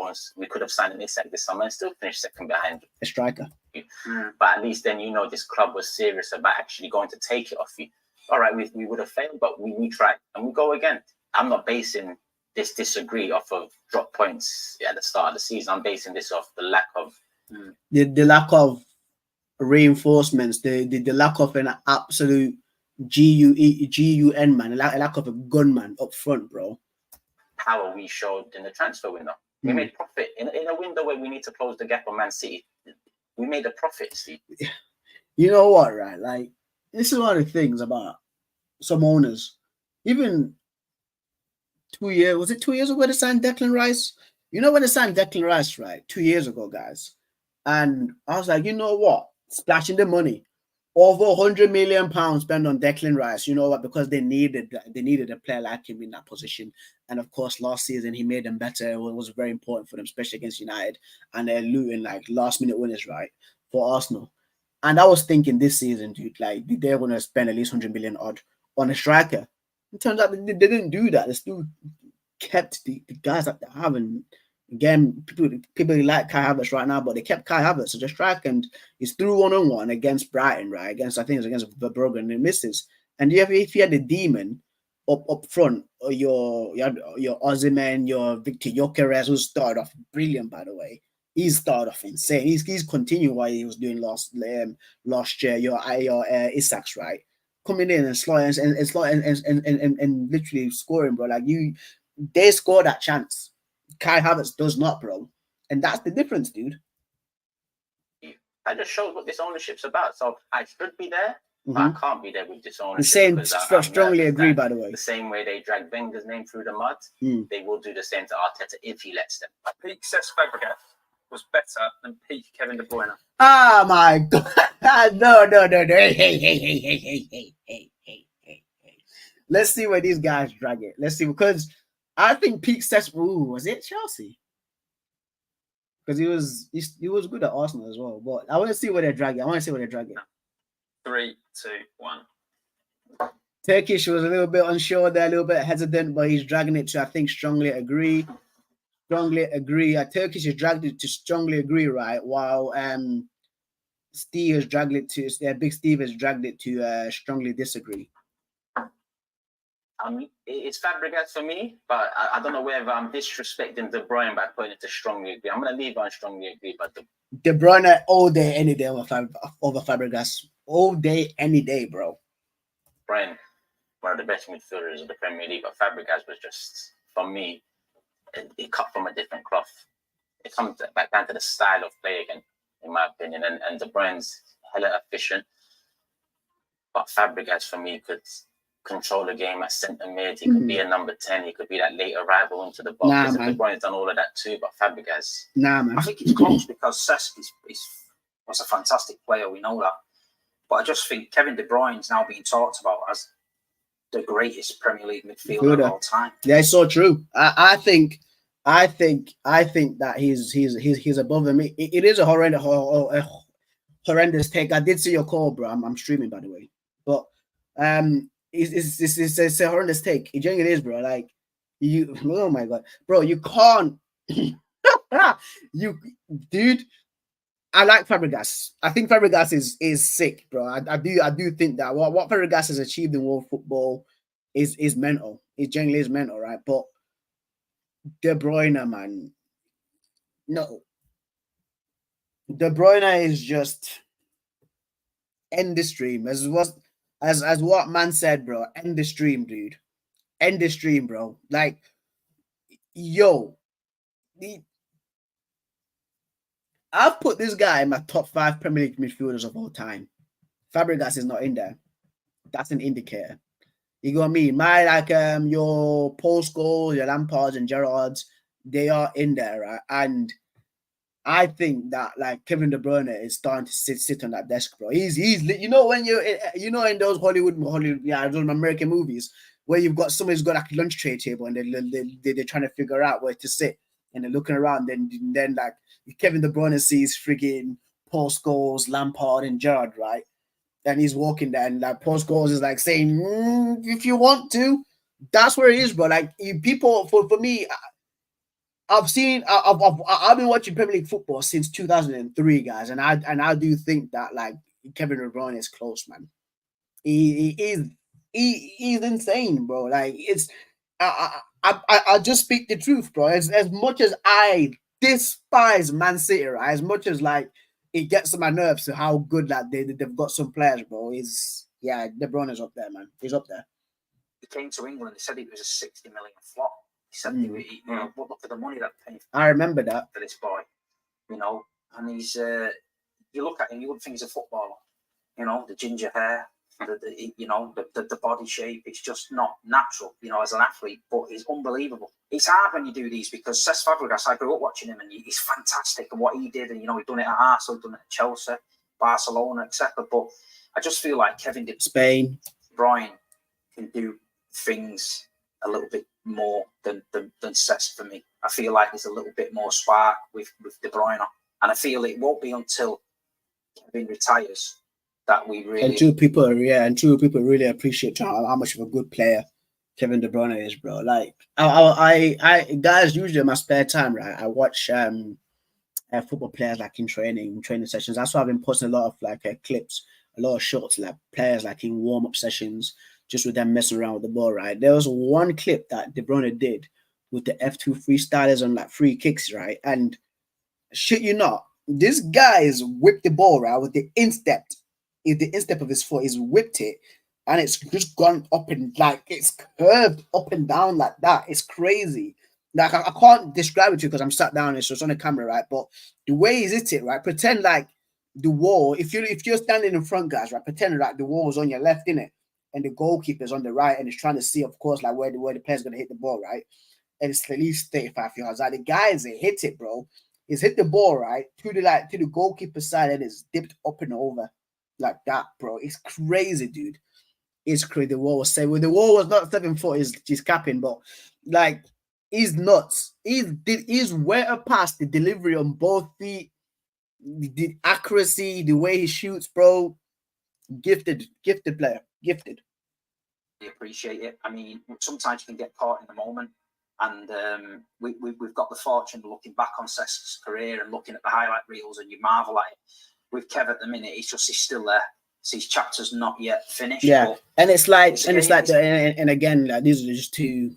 have signed an Isak this summer and still finish second behind a striker. But at least then you know this club was serious about actually going to take it off you. All right, we would have failed, but we tried and we go again. I'm not basing this disagree off of drop points at the start of the season. I'm basing this off the lack of the lack of reinforcements, the lack of an absolute GUN man, a lack of a gunman up front, bro. Power we showed in the transfer window. We made profit in a window where we need to close the gap on Man City. We made a profit, Steve. You know what, right? Like, this is one of the things about some owners. Even 2 years, was it 2 years ago they signed Declan Rice? You know when they signed Declan Rice, right? 2 years ago, guys. And I was like, you know what? Splashing the money. Over £100 million spent on Declan Rice. You know what? Because they needed a player like him in that position. And of course, last season he made them better. It was very important for them, especially against United. And they're looting like last-minute winners, right, for Arsenal. And I was thinking this season, dude, like they're going to spend at least 100 million odd on a striker. It turns out they didn't do that. They still kept the guys that they have. And again, people like Kai Havertz right now, but they kept Kai Havertz as a striker, and he's through 1-on-1 against Brighton, right? I think it's against Verbruggen, and he misses. And if you had the demon up front, or your Osimhen, your Victor Gyökeres, who started off brilliant, by the way. He started off insane. He's continued what he was doing last year. Your Isaks, right? Coming in and literally scoring, bro. Like they score that chance. Kai Havertz does not, bro. And that's the difference, dude. That just shows what this ownership's about. So I should be there, but I can't be there with this ownership. The same, strongly agree, by the way. The same way they drag Wenger's name through the mud, they will do the same to Arteta if he lets them. Peak Cesc Fabregas was better than peak Kevin De Bruyne. Oh my God. No. Hey. Let's see where these guys drag it. Let's see, because I think peak Cesc, was it Chelsea? Because he was good at Arsenal as well. But I want to see where they're dragging. 3, 2, 1. Turkish was a little bit unsure there, a little bit hesitant, but he's dragging it to, I think, strongly agree. Turkish has dragged it to strongly agree, right? While Steve has dragged it to, Big Steve has dragged it to strongly disagree. It's Fabregas for me, but I don't know whether I'm disrespecting De Bruyne by putting it to strongly agree. I'm going to leave on strongly agree, but De Bruyne all day, any day over Fabregas. All day, any day, bro. Bruyne, one of the best midfielders of the Premier League, but Fabregas was just, for me, it cut from a different cloth. It comes back down to the style of play again, in my opinion. And De Bruyne's hella efficient, but Fabregas for me could control the game at centre mid. He could be a number 10. He could be that late arrival into the box. De Bruyne's done all of that too, but Fabregas. Man. I think it's close because Cesc was a fantastic player. We know that, but I just think Kevin De Bruyne's now being talked about as the greatest Premier League midfielder of all time. Yeah, it's so true. I think that he's above him. It is a horrendous take. I did see your call, bro. I'm streaming, by the way, but it's a horrendous take. It genuinely is, bro. Like oh my God, bro, you can't. Dude. I like Fabregas. I think Fabregas is sick, bro. I do think that what Fabregas has achieved in world football is mental. It genuinely is mental, right? But De Bruyne, man, no. De Bruyne is just end the stream, as what man said, bro. End the stream, dude. End the stream, bro. Like, yo, I've put this guy in my top 5 Premier League midfielders of all time. Fabregas is not in there. That's an indicator. You know what I mean? Your Paul Scholes, your Lampards and Gerrards, they are in there, right? And I think that like Kevin De Bruyne is starting to sit on that desk, bro. He's you know when in those Hollywood those American movies where you've got somebody who's got like a lunch tray table and they're trying to figure out where to sit and they're looking around, then like Kevin De Bruyne sees friggin' Paul Scholes, Lampard, and Gerrard, right? And he's walking there, and like Paul Scholes is like saying, "If you want to," that's where it is, bro. Like people, for me, I've been watching Premier League football since 2003, guys, and I do think that like Kevin De Bruyne is close, man. He's insane, bro. Like it's I just speak the truth, bro. As much as I despise Man City, right? As much as like it gets on my nerves to how good that they've got some players, bro. De Bruyne is up there, man. He's up there. He came to England. He said it was a 60 million flop. He said, you know, look at the money that paid. I remember that for this boy, you know, and he's. You look at him, you wouldn't think he's a footballer. You know, the ginger hair, the body shape. It's just not natural, you know, as an athlete. But it's unbelievable. It's hard when you do these because Cesc Fabregas, I grew up watching him, and he's fantastic. And what he did, and you know, he'd done it at Arsenal, done it at Chelsea, Barcelona, etc. But I just feel like Kevin De Bruyne can do things a little bit more than Cesc for me. I feel like there's a little bit more spark with De Bruyne, and I feel it won't be until Kevin retires that we really and true people really appreciate how much of a good player Kevin De Bruyne is, bro. Like I guys, usually in my spare time, right, I watch football players like in training sessions. That's why I've been posting a lot of like clips, a lot of shorts, like players like in warm-up sessions, just with them messing around with the ball, right? There was one clip that De Bruyne did with the F2 freestylers on like free kicks, right? And shit you not, this guy is whipped the ball, right, with the instep of his foot. He's whipped it, and it's just gone up and like it's curved up and down like that. It's crazy. Like I can't describe it to you because I'm sat down and so it's on the camera, right? But the way he's hit it, right? Pretend like the wall. If you're standing in front, guys, right? Pretend like the wall is on your left, innit? And the goalkeeper's on the right, and he's trying to see, of course, like where the player's gonna hit the ball, right? And it's at least 35 yards. Like the guys that hit it, bro. He's hit the ball right to the goalkeeper side, and it's dipped up and over like that, bro. It's crazy, dude. It's crazy. The wall was 7. The wall was not 7 foot. He's capping, but like he's nuts. He's way past the delivery on both feet, the accuracy, the way he shoots, bro. Gifted player. Gifted. I appreciate it. I mean, sometimes you can get caught in the moment, and we've got the fortune of looking back on Cesc's career and looking at the highlight reels, and you marvel at it. With Kev at the minute, he's still there. So his chapter's not yet finished. Yeah, and it's like, and again, like, these are just two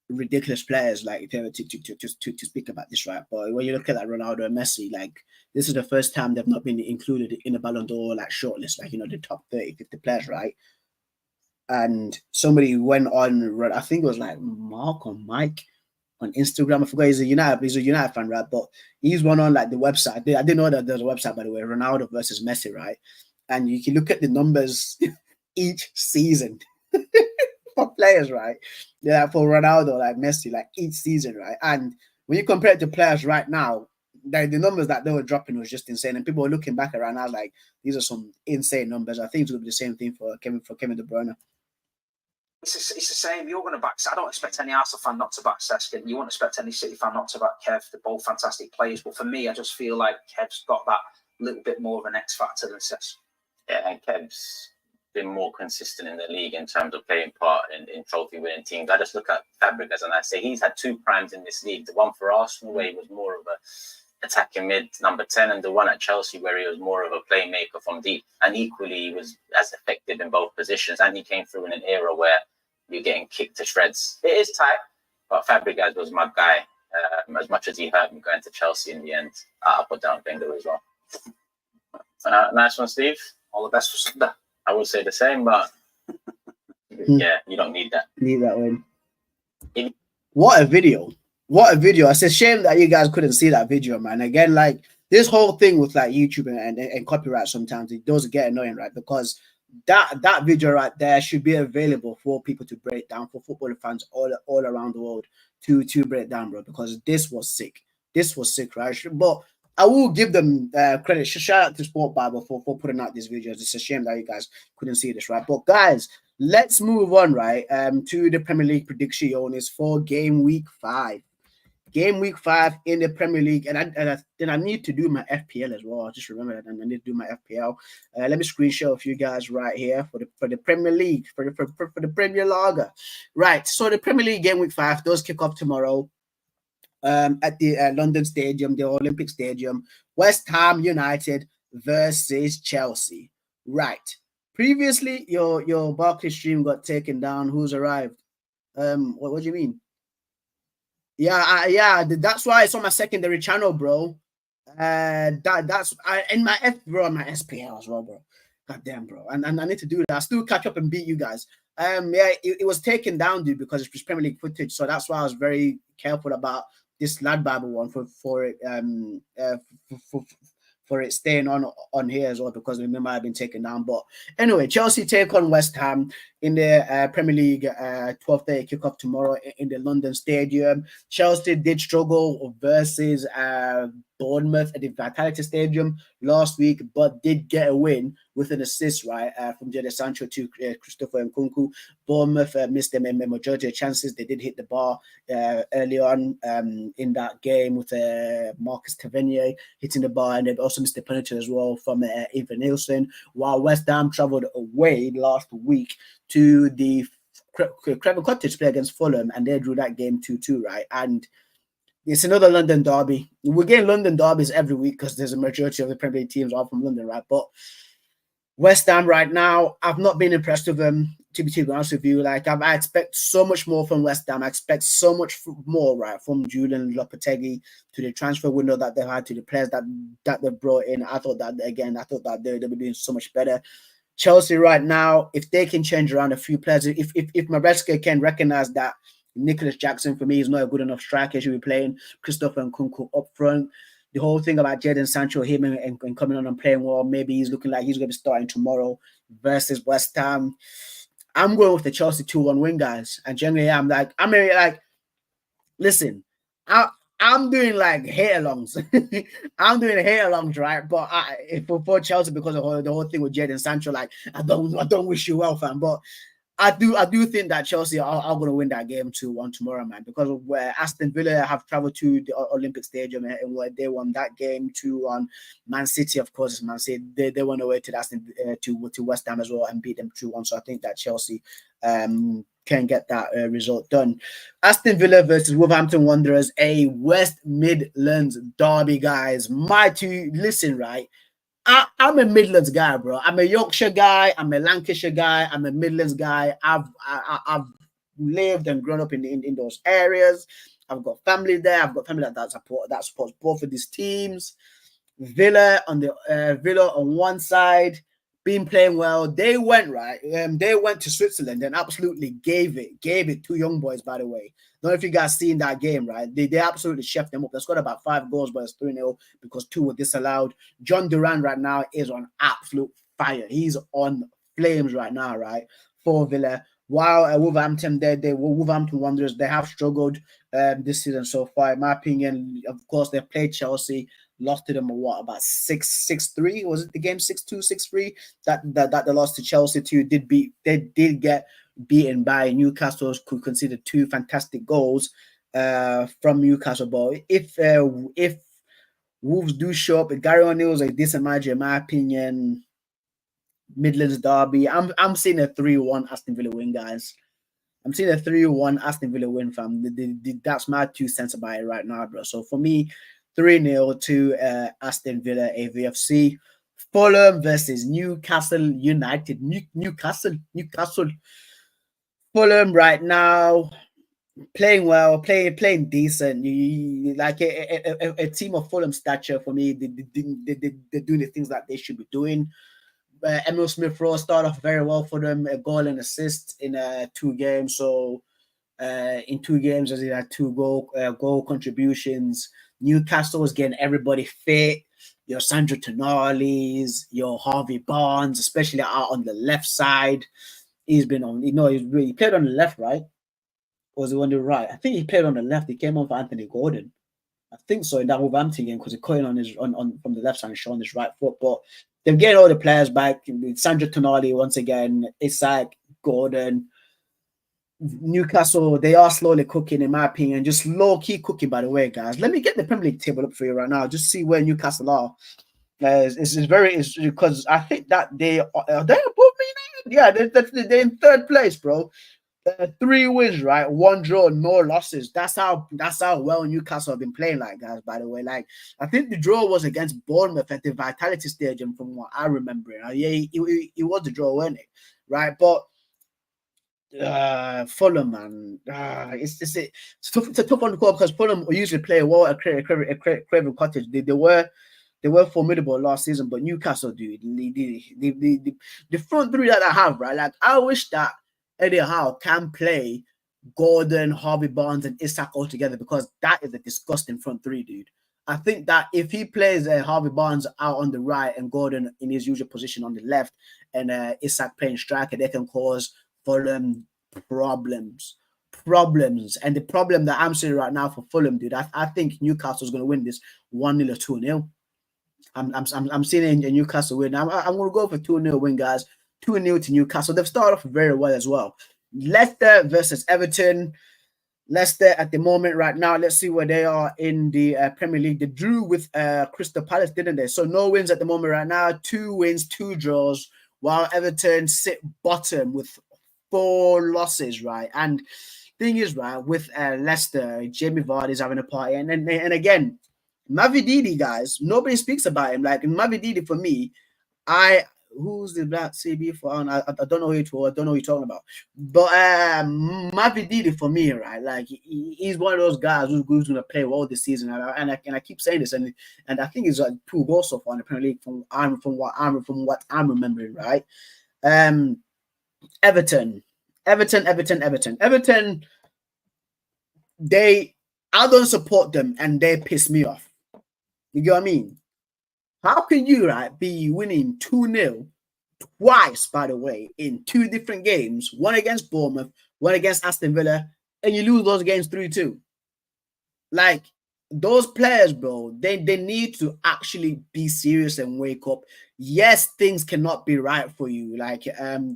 ridiculous players, like to speak about this, right? But when you look at like Ronaldo and Messi, like this is the first time they've not been included in the Ballon d'Or like shortlist, like, you know, the top 30, 50 players, right? And somebody went on, I think it was like Mark or Mike on Instagram. I forgot. He's a United fan, right? But he's one on like the website. I didn't know that there's a website, by the way, Ronaldo versus Messi, right? And you can look at the numbers each season for players, right? Yeah, for Ronaldo, like Messi, like each season, right? And when you compare it to players right now, the numbers that they were dropping was just insane. And people were looking back around now like, these are some insane numbers. I think it's going to be the same thing for Kevin De Bruyne. It's the same. You're going to back. I don't expect any Arsenal fan not to back Cesc. You won't expect any City fan not to back Kev. They're both fantastic players. But for me, I just feel like Kev's got that little bit more of an X factor than Cesc. Yeah, and Kev's been more consistent in the league in terms of playing part in trophy-winning teams. I just look at Fabregas and I say he's had 2 primes in this league. The one for Arsenal where he was more of a attacking mid, number 10, and the one at Chelsea where he was more of a playmaker from deep. And equally, he was as effective in both positions. And he came through in an era where you're getting kicked to shreds. It is tight, but Fabregas was my guy. As much as he hurt me going to Chelsea in the end, I'll put down Wenger as well. Nice one, Steve. All the best for Sunday. I would say the same, but yeah, you don't need that. Need that win. What a video. What a video. It's a shame that you guys couldn't see that video, man. Again, like this whole thing with like YouTube and copyright, sometimes it does get annoying, right? Because that video right there should be available for people to break down, for football fans all around the world to break down, bro, because this was sick. this was sick, right? But I will give them credit. Shout out to Sport Bible for putting out these videos. It's a shame that you guys couldn't see this, right? But guys, let's move on, right? To the Premier League predictions for game week 5. Game week 5 in the Premier League, and then I need to do my FPL as well. I just remember that I need to do my FPL. Let me screenshot a few guys right here for the Premier League, for the Premier Lager. Right, so the Premier League game week 5 does kick off tomorrow. At the London Stadium, the Olympic Stadium, West Ham United versus Chelsea. Right. Previously, your Barclays stream got taken down. Who's arrived? What do you mean? Yeah, that's why it's on my secondary channel, bro. That's in my my SPL as well, bro. God damn, bro. And I need to do that. I still catch up and beat you guys. Yeah, it was taken down, dude, because it's Premier League footage. So that's why I was very careful about this Lad Bible one for it staying on here as well, because remember I've been taken down. But anyway, Chelsea take on West Ham in the Premier League 12:30 kickoff tomorrow in the London Stadium. Chelsea did struggle versus Bournemouth at the Vitality Stadium last week, but did get a win with an assist, right, from Jadon Sancho to Christopher Nkunku. Bournemouth missed them in the majority of chances. They did hit the bar early on in that game with Marcus Tavernier hitting the bar, and they've also missed the penalty as well from Ivan Nielsen, while West Ham travelled away last week to the Craven Cottage to play against Fulham, and they drew that game 2-2, right? And it's another London derby. We're getting London derbies every week because there's a majority of the Premier League teams are from London, right? But West Ham right now, I've not been impressed with them, to be honest with you. Like, I expect so much more from West Ham. I expect so much more, right, from Julian Lopetegui, to the transfer window that they've had, to the players that they brought in. I thought that they were doing so much better. Chelsea right now, if they can change around a few players, if Maresca can recognize that Nicholas Jackson, for me, is not a good enough striker, should be playing Christopher Nkunku up front. The whole thing about Jadon Sancho, him and coming on and playing well, maybe he's looking like he's going to be starting tomorrow versus West Ham. I'm going with the Chelsea 2-1 win, guys. And generally, listen, I'm doing like hate-alongs. I'm doing hate-alongs, right? But for Chelsea, because of the whole thing with Jadon Sancho, like, I don't wish you well, fam. But I do think that Chelsea are going to win that game 2-1 tomorrow, man, because of where Aston Villa have traveled to the Olympic Stadium and where they won that game 2-1. Man City, of course, Man City, they went away to to West Ham as well and beat them 2-1. So I think that Chelsea can get that result done. Aston Villa versus Wolverhampton Wanderers, a West Midlands derby, guys. Listen, right? I'm a Midlands guy, bro. I'm a Yorkshire guy. I'm a Lancashire guy. I'm a Midlands guy. I've lived and grown up in those areas. I've got family there. I've got family that supports both of these teams. Villa on one side, been playing well. They went They went to Switzerland and absolutely gave it to young boys. By the way, don't know if you guys seen that game, right? They absolutely chefed them up. They scored about 5 goals, but it's 3-0 because 2 were disallowed. John Duran right now is on absolute fire. He's on flames right now, right? For Villa. While Wolverhampton, Wolverhampton Wanderers, they have struggled this season so far. In my opinion, of course, they played Chelsea, lost to them about 6-3. Was it the game 6-2, 6-3 that they lost to Chelsea to? They did get beaten by Newcastle, could consider 2 fantastic goals from Newcastle. But if Wolves do show up, Gary O'Neill's a decent manager, in my opinion. Midlands derby, I'm seeing a 3-1 Aston Villa win, guys. I'm seeing a 3-1 Aston Villa win, fam. That's my 2 cents about it right now, bro. So for me, 3-0 to Aston Villa AVFC. Fulham versus Newcastle United. Newcastle. Fulham right now playing well, playing decent. Like a team of Fulham stature for me. They're doing the things that they should be doing. Emil Smith-Rowe started off very well for them, a goal and assist in 2 games. So in 2 games, as he had 2 goal contributions. Newcastle was getting everybody fit. Your Sandro Tonali's, your Harvey Barnes, especially out on the left side. He's been on, he played on the left, right? Or was he on the right? I think he played on the left. He came on for Anthony Gordon. I think so in that Wolverhampton game because he's cutting on his on from the left side and showing his right foot. But they're getting all the players back. Sandro Tonali once again, Isak, Gordon, Newcastle. They are slowly cooking, in my opinion, just low key cooking. By the way, guys, let me get the Premier League table up for you right now. Just see where Newcastle are. It's because I think that they are they above me. Yeah, they're in third place, bro. 3 wins, right? 1 draw, no losses. That's how well Newcastle have been playing, like, guys. By the way, like, I think the draw was against Bournemouth at the Vitality Stadium, from what I remember. Yeah, it was the draw, wasn't it? Right, but Fulham, man, it's tough. It's a tough one to call because Fulham usually play well at Craven Cottage. They were formidable last season, but Newcastle, dude, the front three that I have, right? Like, I wish that Eddie Howe can play Gordon, Harvey Barnes, and Isak all together because that is a disgusting front three, dude. I think that if he plays Harvey Barnes out on the right and Gordon in his usual position on the left and Isak playing striker, they can cause Fulham problems. And the problem that I'm seeing right now for Fulham, dude, I think Newcastle's going to win this 1-0 or 2-0. I'm seeing a Newcastle win. I'm going to go for 2-0 win, guys. 2-0 to Newcastle. They've started off very well as well. Leicester versus Everton. Leicester at the moment right now, let's see where they are in the Premier League. They drew with Crystal Palace, didn't they? So no wins at the moment right now. 2 wins, 2 draws, while Everton sit bottom with 4 losses, right? And thing is, right, with Leicester, Jamie Vardy's having a party. And again, Mavididi, guys, nobody speaks about him. Like, Mavididi, for me, who's the black CB for? I don't know who you're talking about. But Mavididi, for me, right, like, he's one of those guys who's going to play well this season. And I keep saying this, and I think he's 2 goals so far in the Premier League from what I'm remembering, right? Everton. I don't support them, and they piss me off. You get what I mean? How can you, right, be winning 2-0 twice, by the way, in 2 different games, one against Bournemouth, one against Aston Villa, and you lose those games 3-2? Like, those players, bro, they need to actually be serious and wake up. Yes, things cannot be right for you. Like,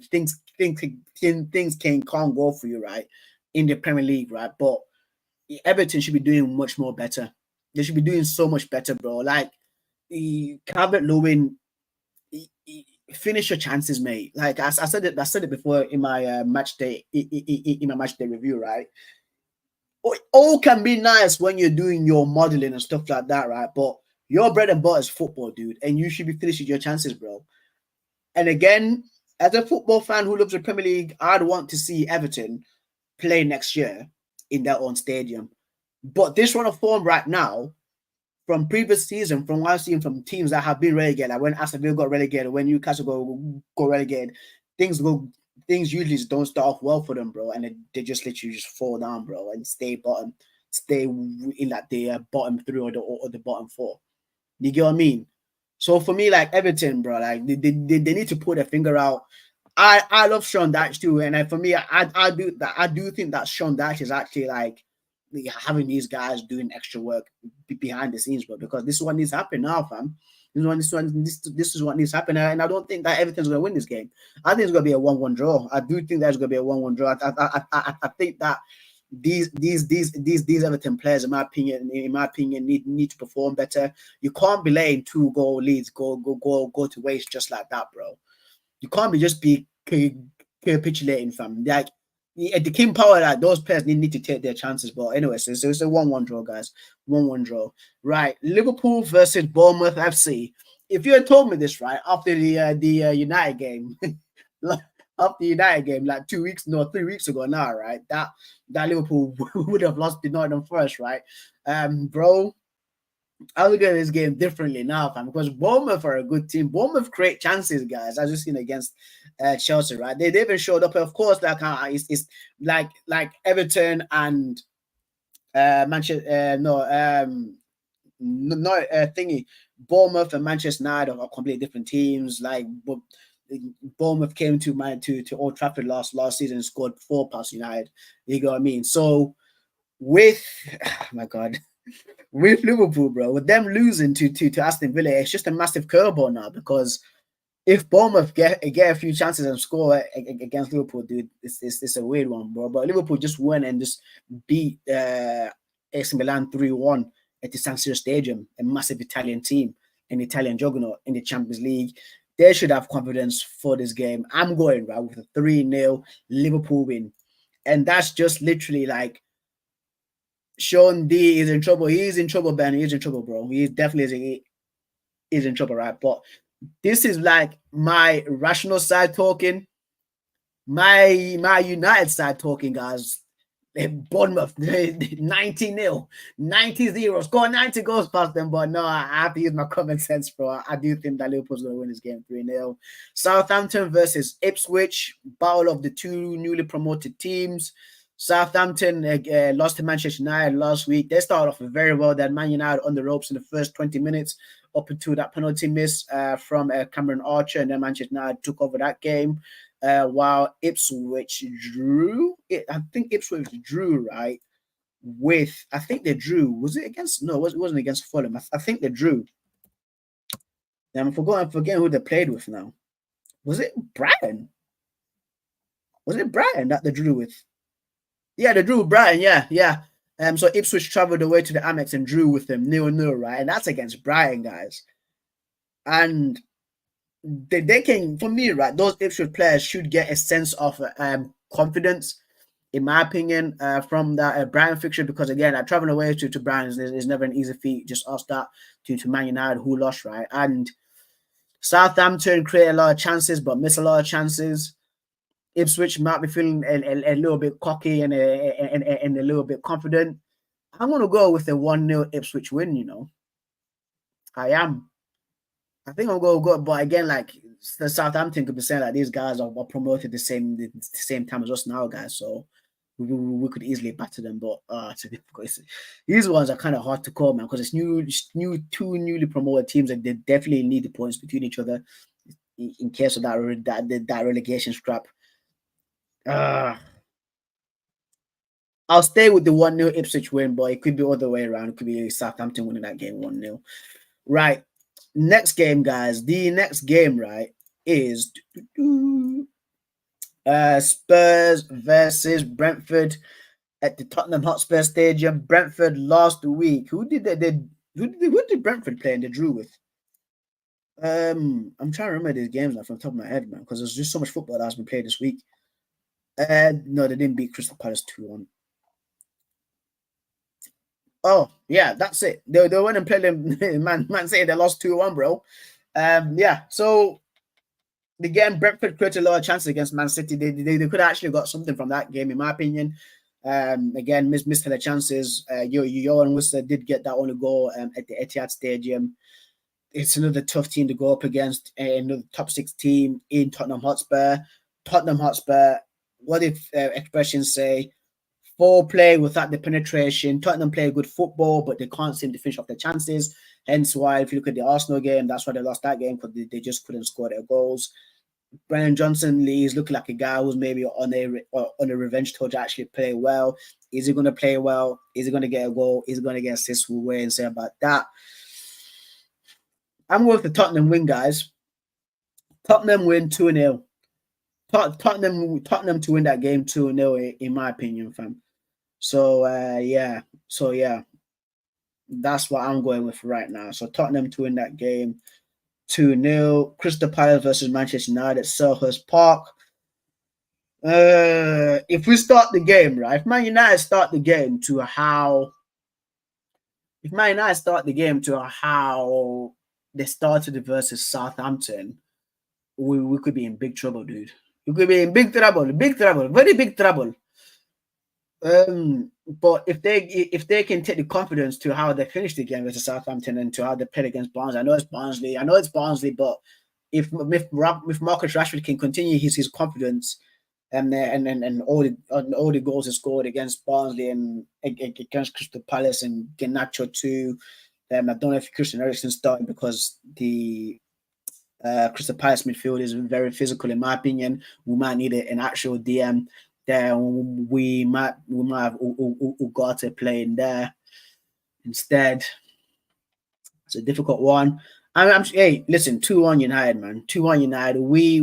things can't go for you, right, in the Premier League, right? But Everton should be doing much more better. They should be doing so much better, bro. Like, Calvert-Lewin, finish your chances, mate. Like, I said it before in my match day review, right? All can be nice when you're doing your modeling and stuff like that, right? But your bread and butter is football, dude, and you should be finishing your chances, bro. And again, as a football fan who loves the Premier League, I'd want to see Everton play next year in their own stadium. But this run of form right now, from previous season, from what I've seen from teams that have been relegated, like when Aston Villa got relegated, when Newcastle go relegated, things usually don't start off well for them, bro, and they just literally just fall down, bro, and stay in like the bottom 3 or the bottom 4. You get what I mean? So for me, like, Everton, bro, like they need to put their finger out. I love Sean Dyche too, and for me, I do think that Sean Dyche is actually like having these guys doing extra work behind the scenes, bro, because this is what needs to happen now, fam. This is what needs to happen, and I don't think that Everton's going to win this game. I think it's going to be a 1-1 draw. I do think that's going to be a 1-1 draw. I think that these Everton players, in my opinion, need to perform better. You can't be letting 2-goal leads go to waste just like that, bro. You can't just be capitulating, fam. Like, the King Power, that those players need to take their chances. But anyway, so it's a 1-1 draw, guys. 1-1 draw. Right. Liverpool versus Bournemouth FC. If you had told me this, right, after the United game, like 3 weeks ago now, right, that Liverpool would have lost the Nottingham Forest, right? Bro, I look at this game differently now, fam, because Bournemouth are a good team. Bournemouth create chances, guys, as you've seen against Chelsea, right? They even showed up. Of course, like it's like Everton and Manchester. Bournemouth and Manchester United are completely different teams. Like, Bournemouth came to Old Trafford last season and scored 4 past United. You know what I mean? So with, oh my God. with Liverpool, bro, with them losing to Aston Villa, it's just a massive curveball now because if Bournemouth get a few chances and score against Liverpool, dude, it's a weird one, bro. But Liverpool just went and just beat AC Milan 3-1 at the San Siro Stadium, a massive Italian team, an Italian juggernaut in the Champions League. They should have confidence for this game. I'm going right with a 3-0 Liverpool win. And that's just literally like Sean D is in trouble. He's in trouble, Ben. He's in trouble, bro. He definitely is in trouble, right? But this is like my rational side talking, my United side talking, guys. Bournemouth 90-0, 90-0, score 90 goals past them. But no, I have to use my common sense, bro. I do think that Liverpool's going to win this game 3-0. Southampton versus Ipswich, battle of the two newly promoted teams. Southampton lost to Manchester United last week. They started off very well. Then Man United on the ropes in the first 20 minutes up until that penalty miss from Cameron Archer, and then Manchester United took over that game. While Ipswich drew, I think Ipswich drew, right? I think they drew. Was it against? No, it wasn't against Fulham. I think they drew. I'm forgetting who they played with now. Was it Brighton? Was it Brighton that they drew with? Yeah, they drew with Brighton. Yeah. So Ipswich traveled away to the Amex and drew with them 0-0, right? And that's against Brighton, guys. And they can, for me, right, those Ipswich players should get a sense of confidence, in my opinion, from that Brighton fixture, because again, traveling away to Brighton is never an easy feat. Just ask that to Man United, who lost, right? And Southampton create a lot of chances, but miss a lot of chances. Ipswich might be feeling a little bit cocky and a little bit confident. I'm going to go with a 1-0 Ipswich win, you know. I am. I think I'm going to go, but again, like the Southampton could be saying like these guys are promoted the same time as us now, guys. So we could easily batter them, but it's difficult. These ones are kind of hard to call, man, because it's two newly promoted teams, and they definitely need the points between each other in case of that relegation scrap. I'll stay with the 1-0 Ipswich win, but it could be other way around. It could be Southampton winning that game 1-0. Right. Next game, guys. The next game, right, is Spurs versus Brentford at the Tottenham Hotspur Stadium. Brentford last week. Who did Brentford play and they drew with? I'm trying to remember these games now from the top of my head, man, because there's just so much football that has been played this week. No, they didn't beat Crystal Palace 2-1. Oh, yeah, that's it. They went and played them. Man City, they lost 2-1, bro. Yeah, so again, Brentford created a lot of chances against Man City. They could have actually got something from that game, in my opinion. Again, missed their chances. Johan Wissa did get that only goal at the Etihad Stadium. It's another tough team to go up against, another top 6 team in Tottenham Hotspur. Tottenham Hotspur, what if expressions say, foreplay without the penetration. Tottenham play good football, but they can't seem to finish off their chances. Hence why, if you look at the Arsenal game, that's why they lost that game, because they just couldn't score their goals. Brennan Johnson is looking like a guy who's maybe on a revenge tour to actually play well. Is he going to play well? Is he going to get a goal? Is he going to get assists? We'll wait and say about that. I'm with the Tottenham win, guys. Tottenham win 2-0. Tottenham to win that game 2-0, in my opinion, fam. So yeah, that's what I'm going with right now. So Tottenham to win that game 2-0. Crystal Palace versus Manchester United, Selhurst Park. If we start the game, right? If Man United start the game to how they started versus Southampton, we could be in big trouble, dude. We could be in big trouble, very big trouble. But if they can take the confidence to how they finished the game versus Southampton and to how they played against Barnsley, I know it's Barnsley, but if Marcus Rashford can continue his confidence and all the goals he scored against Barnsley and against Crystal Palace and Garnacho too, I don't know if Christian Eriksen starting because the Crystal Palace midfield is very physical, in my opinion. We might need an actual DM. Then we might have Ugarte playing there. Instead, it's a difficult one. Hey, listen, 2-1 United, man. 2-1 United. We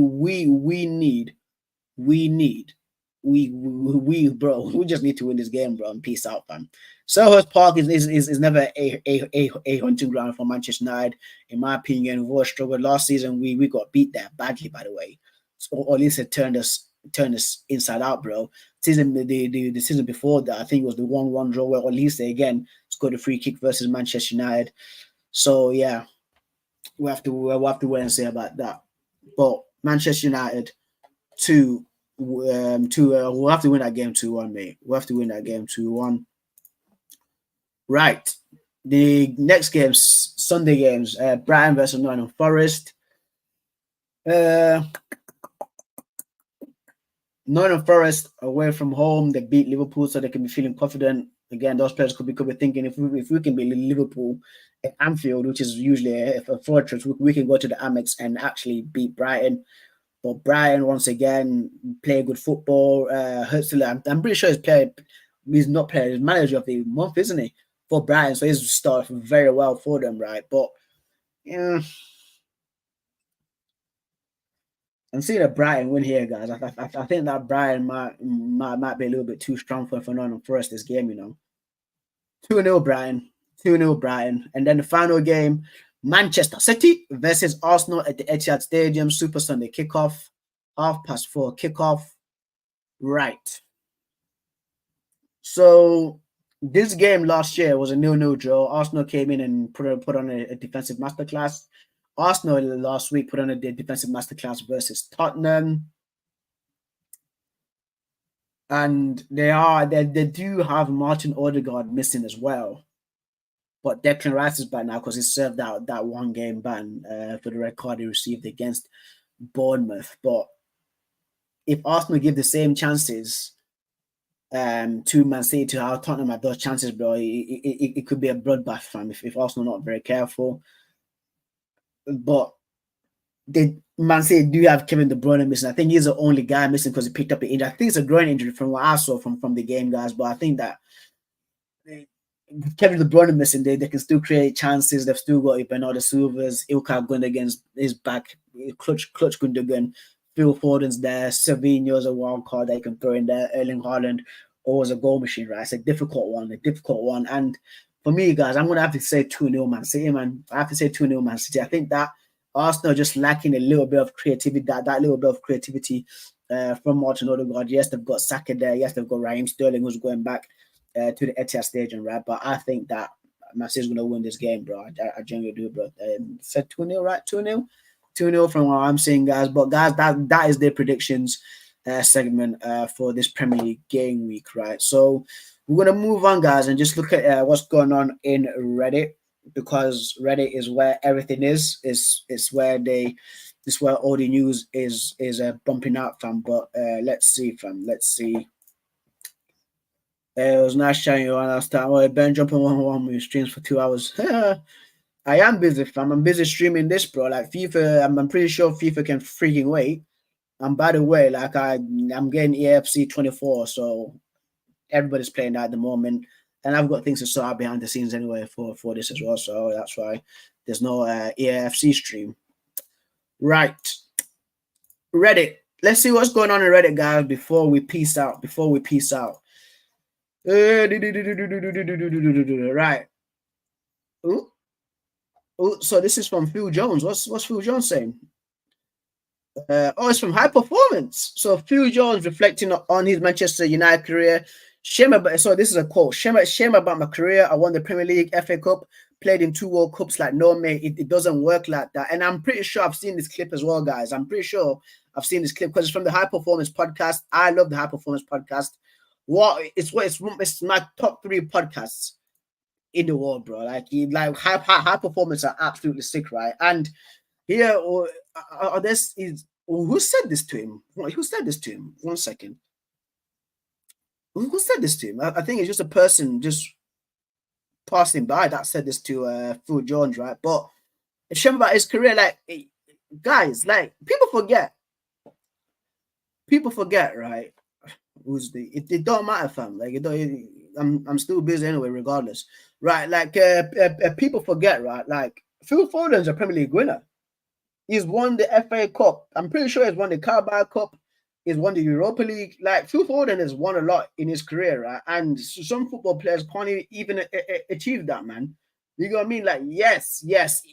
bro, we just need to win this game, bro, and peace out, fam. Selhurst Park is never a hunting ground for Manchester United, in my opinion. We've always struggled. Last season, we got beat there badly, by the way. Or at least it turned us inside out, bro. The season before that, I think it was the 1-1 draw where Olise again scored a free kick versus Manchester United. So yeah, we'll have to wait and see about that. But Manchester United, we'll have to win that game 2-1, mate. We'll have to win that game 2-1. Right. The next games, Sunday games, Brighton versus Nottingham Forest. Nottingham Forest away from home, they beat Liverpool, so they can be feeling confident. Again, those players could be thinking, if we can beat Liverpool at Anfield, which is usually a fortress, we can go to the Amex and actually beat Brighton. But Brighton, once again, play good football. Huxley, I'm pretty sure he's manager of the month, isn't he? For Brighton, so he's started very well for them, right? But yeah, I'm seeing a Brighton win here, guys. I think that Brighton might be a little bit too strong for Nottingham Forest this game, you know. 2-0 Brighton, 2-0 Brighton, and then the final game, Manchester City versus Arsenal at the Etihad Stadium, Super Sunday kickoff, 4:30 kickoff. Right. So this game last year was a 0-0 draw. Arsenal came in and put on a defensive masterclass. Arsenal last week put on a defensive masterclass versus Tottenham. And they do have Martin Odegaard missing as well. But Declan Rice is back now because he served out that one game ban for the red card he received against Bournemouth. But if Arsenal give the same chances to Man City to how Tottenham had those chances, bro, it could be a bloodbath, fam, if Arsenal are not very careful. But Man City do have Kevin De Bruyne missing. I think he's the only guy missing because he picked up an injury. I think it's a groin injury from what I saw from the game, guys. But I think that Kevin De Bruyne missing, they can still create chances. They've still got Bernardo Silva's, Ilkay Gundogan's his back, clutch Gundogan, Phil Foden's there, Savinho's a wild card they can throw in there, Erling Haaland, always a goal machine, right? It's a difficult one. And for me, guys, I'm gonna have to say 2-0 Man City, man. I have to say 2-0 Man City. I think that Arsenal just lacking a little bit of creativity, that little bit of creativity from Martin Odegaard. Yes, they've got Saka there. Yes, they've got Raheem Sterling who's going back to the Etihad Stadium, right? But I think that Man City's going to win this game, bro. I genuinely do, bro. Said 2-0, right? 2-0? 2-0 from what I'm saying, guys. But, guys, that is their predictions segment for this Premier League game week, right? So we're going to move on, guys, and just look at what's going on in Reddit, because Reddit is where everything is. It's where all the news is bumping out, fam. But let's see, fam. Let's see. It was nice showing you on last time. Well, Ben jumping on with streams for 2 hours. I am busy, fam. I'm busy streaming this, bro. Like FIFA, I'm pretty sure FIFA can freaking wait. And by the way, like I'm getting EFC 24, so everybody's playing that at the moment. And I've got things to sort out behind the scenes anyway for this as well. So that's why there's no EFC stream. Right. Reddit. Let's see what's going on in Reddit, guys, before we peace out. Right. Ooh, so this is from Phil Jones. What's Phil Jones saying? It's from High Performance. So Phil Jones reflecting on his Manchester United career. So this is a quote. Shame about my career. I won the Premier League, FA Cup, played in 2 World Cups. Like, no, mate, it doesn't work like that. And I'm pretty sure I've seen this clip as well, guys. I'm pretty sure I've seen this clip because it's from the High Performance podcast. I love the High Performance podcast. It's my top 3 podcasts in the world, bro. Like high performance are absolutely sick, right? And here, who said this to him? Who said this to him? 1 second. Who said this to him? I think it's just a person just passing by that said this to Phil Jones, right? But it's shame about his career. Like, guys, like people forget, right? It don't matter, fam. Like, I'm still busy anyway, regardless. Right, like people forget, right? Like Phil Foden's a Premier League winner. He's won the FA Cup. I'm pretty sure he's won the Carabao Cup. He's won the Europa League. Like Phil Foden has won a lot in his career, right? And some football players can't even achieve that, man. You know what I mean? Like, yes,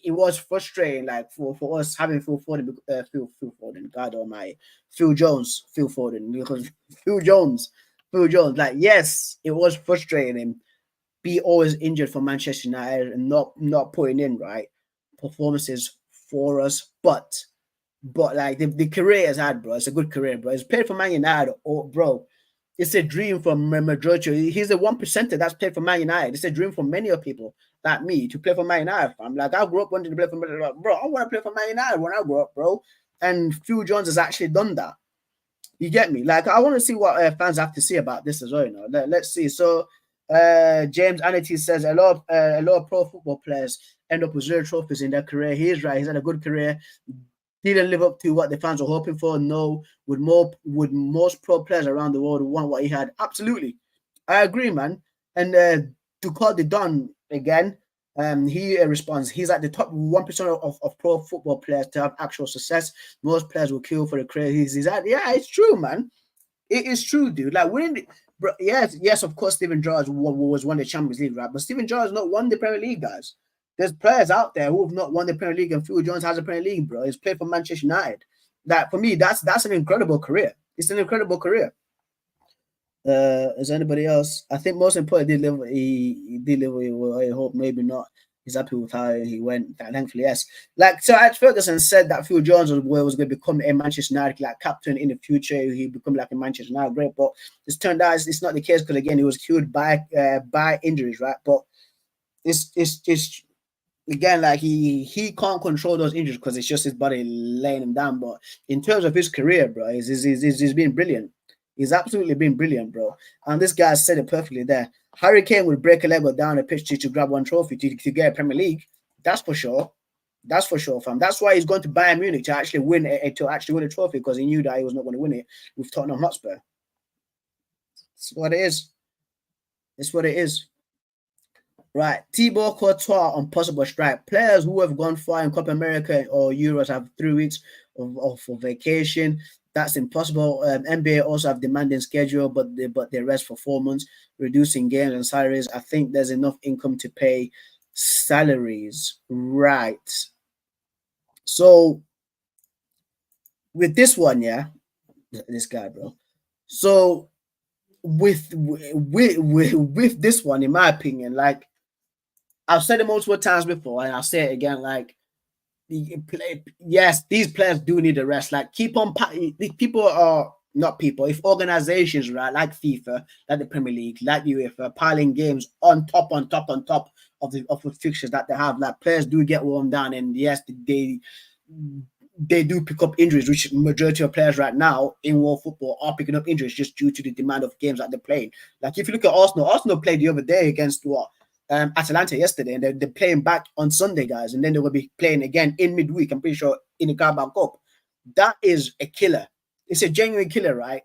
it was frustrating, like for us having Phil Foden, Phil Foden, God Almighty, Phil Foden, because Phil Jones. Like, yes, it was frustrating him be always injured for Manchester United and not putting in right performances for us, but like the career has had, bro. It's a good career, bro. He's played for Man United, bro. It's a dream for majority. He's the 1% that's played for Man United. It's a dream for many of people like me to play for Man United. I'm like, I grew up wanting to play for Man United. Bro, I want to play for Man United when I grew up, bro. And Phil Jones has actually done that. You get me? Like, I want to see what fans have to say about this as well. You know, let's see. So, James Anity says a lot of pro football players end up with 0 trophies in their career. He is right. He's had a good career. Didn't live up to what the fans were hoping for. No, would most pro players around the world want what he had? Absolutely, I agree, man. And to call the Don again, he responds. He's at the top 1% of pro football players to have actual success. Most players will kill for the career. He's at. Yeah, it's true, man. It is true, dude. Like winning, bro. Yes, of course, Steven Gerrard was won the Champions League, right? But Steven Gerrard has not won the Premier League, guys. There's players out there who have not won the Premier League, and Phil Jones has a Premier League, bro. He's played for Manchester United. That for me, that's an incredible career. It's an incredible career. Is anybody else? I think most importantly, he delivered. Well, I hope maybe not. He's happy with how he went. Thankfully, yes. Like Sir Alex Ferguson said that Phil Jones was going to become a Manchester United like captain in the future. He become like a Manchester United great, but it's turned out it's not the case because again he was killed by injuries, right? But it's again like he can't control those injuries because it's just his body laying him down. But in terms of his career, bro, he's been brilliant. He's absolutely been brilliant, bro. And this guy said it perfectly there. Harry Kane would break a leg or down a pitch to grab one trophy to get a Premier League. That's for sure. That's for sure, fam. That's why he's going to Bayern Munich to actually win a trophy because he knew that he was not going to win it with Tottenham Hotspur. That's what it is. It's what it is. Right. Thibaut Courtois on possible strike. Players who have gone far in Copa America or Euros have 3 weeks of vacation. That's impossible. NBA also have demanding schedule, but they rest for 4 months, reducing games and salaries. I think there's enough income to pay salaries. Right. So with this one, yeah, this guy, bro. So with this one, in my opinion, like I've said it multiple times before, and I'll say it again, like. Yes, these players do need a rest. Like, keep on. People are not people. If organizations, right, like FIFA, like the Premier League, like UEFA, piling games on top of the fixtures that they have, like players do get worn down, and yes, they do pick up injuries, which majority of players right now in world football are picking up injuries just due to the demand of games that they're playing. Like, if you look at Arsenal played the other day against what? Atalanta yesterday, and they're playing back on Sunday, guys, and then they will be playing again in midweek. I'm pretty sure in the Carabao Cup. That is a killer. It's a genuine killer, right?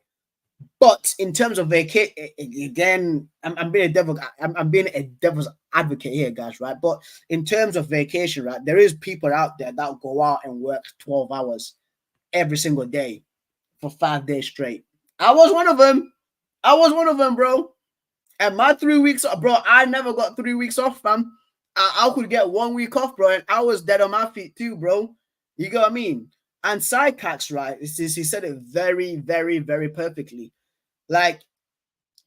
But in terms of again, I'm being a devil's advocate here, guys, right? But in terms of vacation, right, there is people out there that go out and work 12 hours every single day for 5 days straight. I was one of them, bro. And my 3 weeks, bro, I never got 3 weeks off, fam. I could get 1 week off, bro, and I was dead on my feet too, bro. You get what I mean? And Sycax, right, he said it very, very, very perfectly. Like,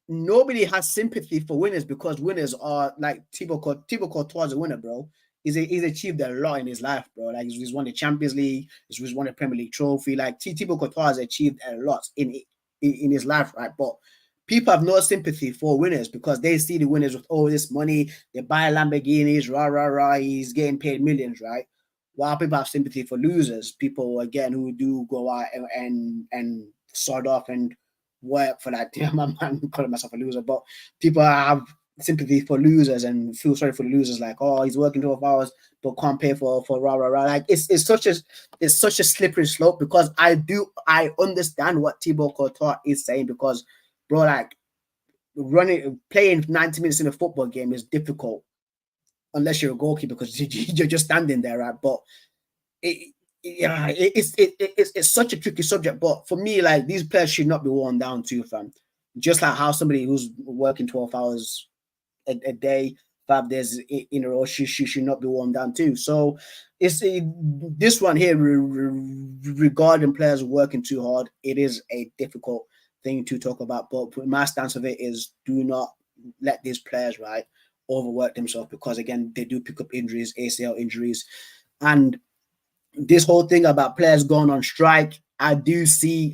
nobody has sympathy for winners because winners are like Thibaut Courtois is a winner, bro. He's achieved a lot in his life, bro. Like, he's won the Champions League, he's won a Premier League trophy. Like, Thibaut Courtois has achieved a lot in his life, right? But people have no sympathy for winners because they see the winners with all this money. They buy Lamborghinis, rah. He's getting paid millions, right? While people have sympathy for losers, people again who do go out and sort off and work for that. I'm calling myself a loser, but people have sympathy for losers and feel sorry for the losers. Like, oh, he's working 12 hours but can't pay for rah. Like, it's such a slippery slope because I understand what Thibaut Courtois is saying because. Bro, like, playing 90 minutes in a football game is difficult unless you're a goalkeeper because you're just standing there, right? But it's such a tricky subject. But for me, like, these players should not be worn down too, fam. Just like how somebody who's working 12 hours a day, 5 days in a row, she should not be worn down too. So it's this one here regarding players working too hard. It is a difficult thing to talk about, but my stance of it is do not let these players, right, overwork themselves, because again, they do pick up injuries, ACL injuries. And this whole thing about players going on strike, I do see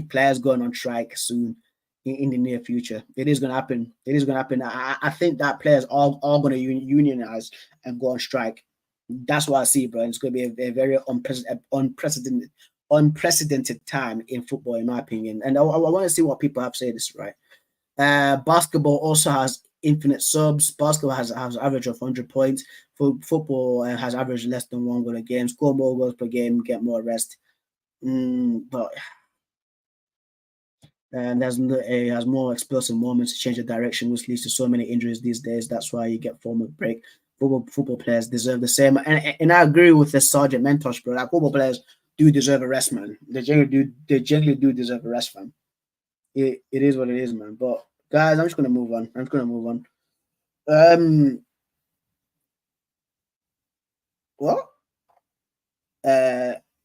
players going on strike soon in the near future. It is going to happen. It is going to happen. I think that players are going to unionize and go on strike. That's what I see, bro. It's going to be a very unprecedented time in football, in my opinion. And I want to see what people have said this, right? Basketball also has infinite subs. Basketball has an average of 100 points. Football has averaged less than 1 goal a game. Score more goals per game, get more rest. But and has more explosive moments to change the direction, which leads to so many injuries these days. That's why you get form of break. Football players deserve the same, and I agree with the Sergeant Mentos, bro. Like, football players do deserve a rest, man. They generally do deserve a rest, man. It is what it is, man. But guys, I'm just gonna move on. What?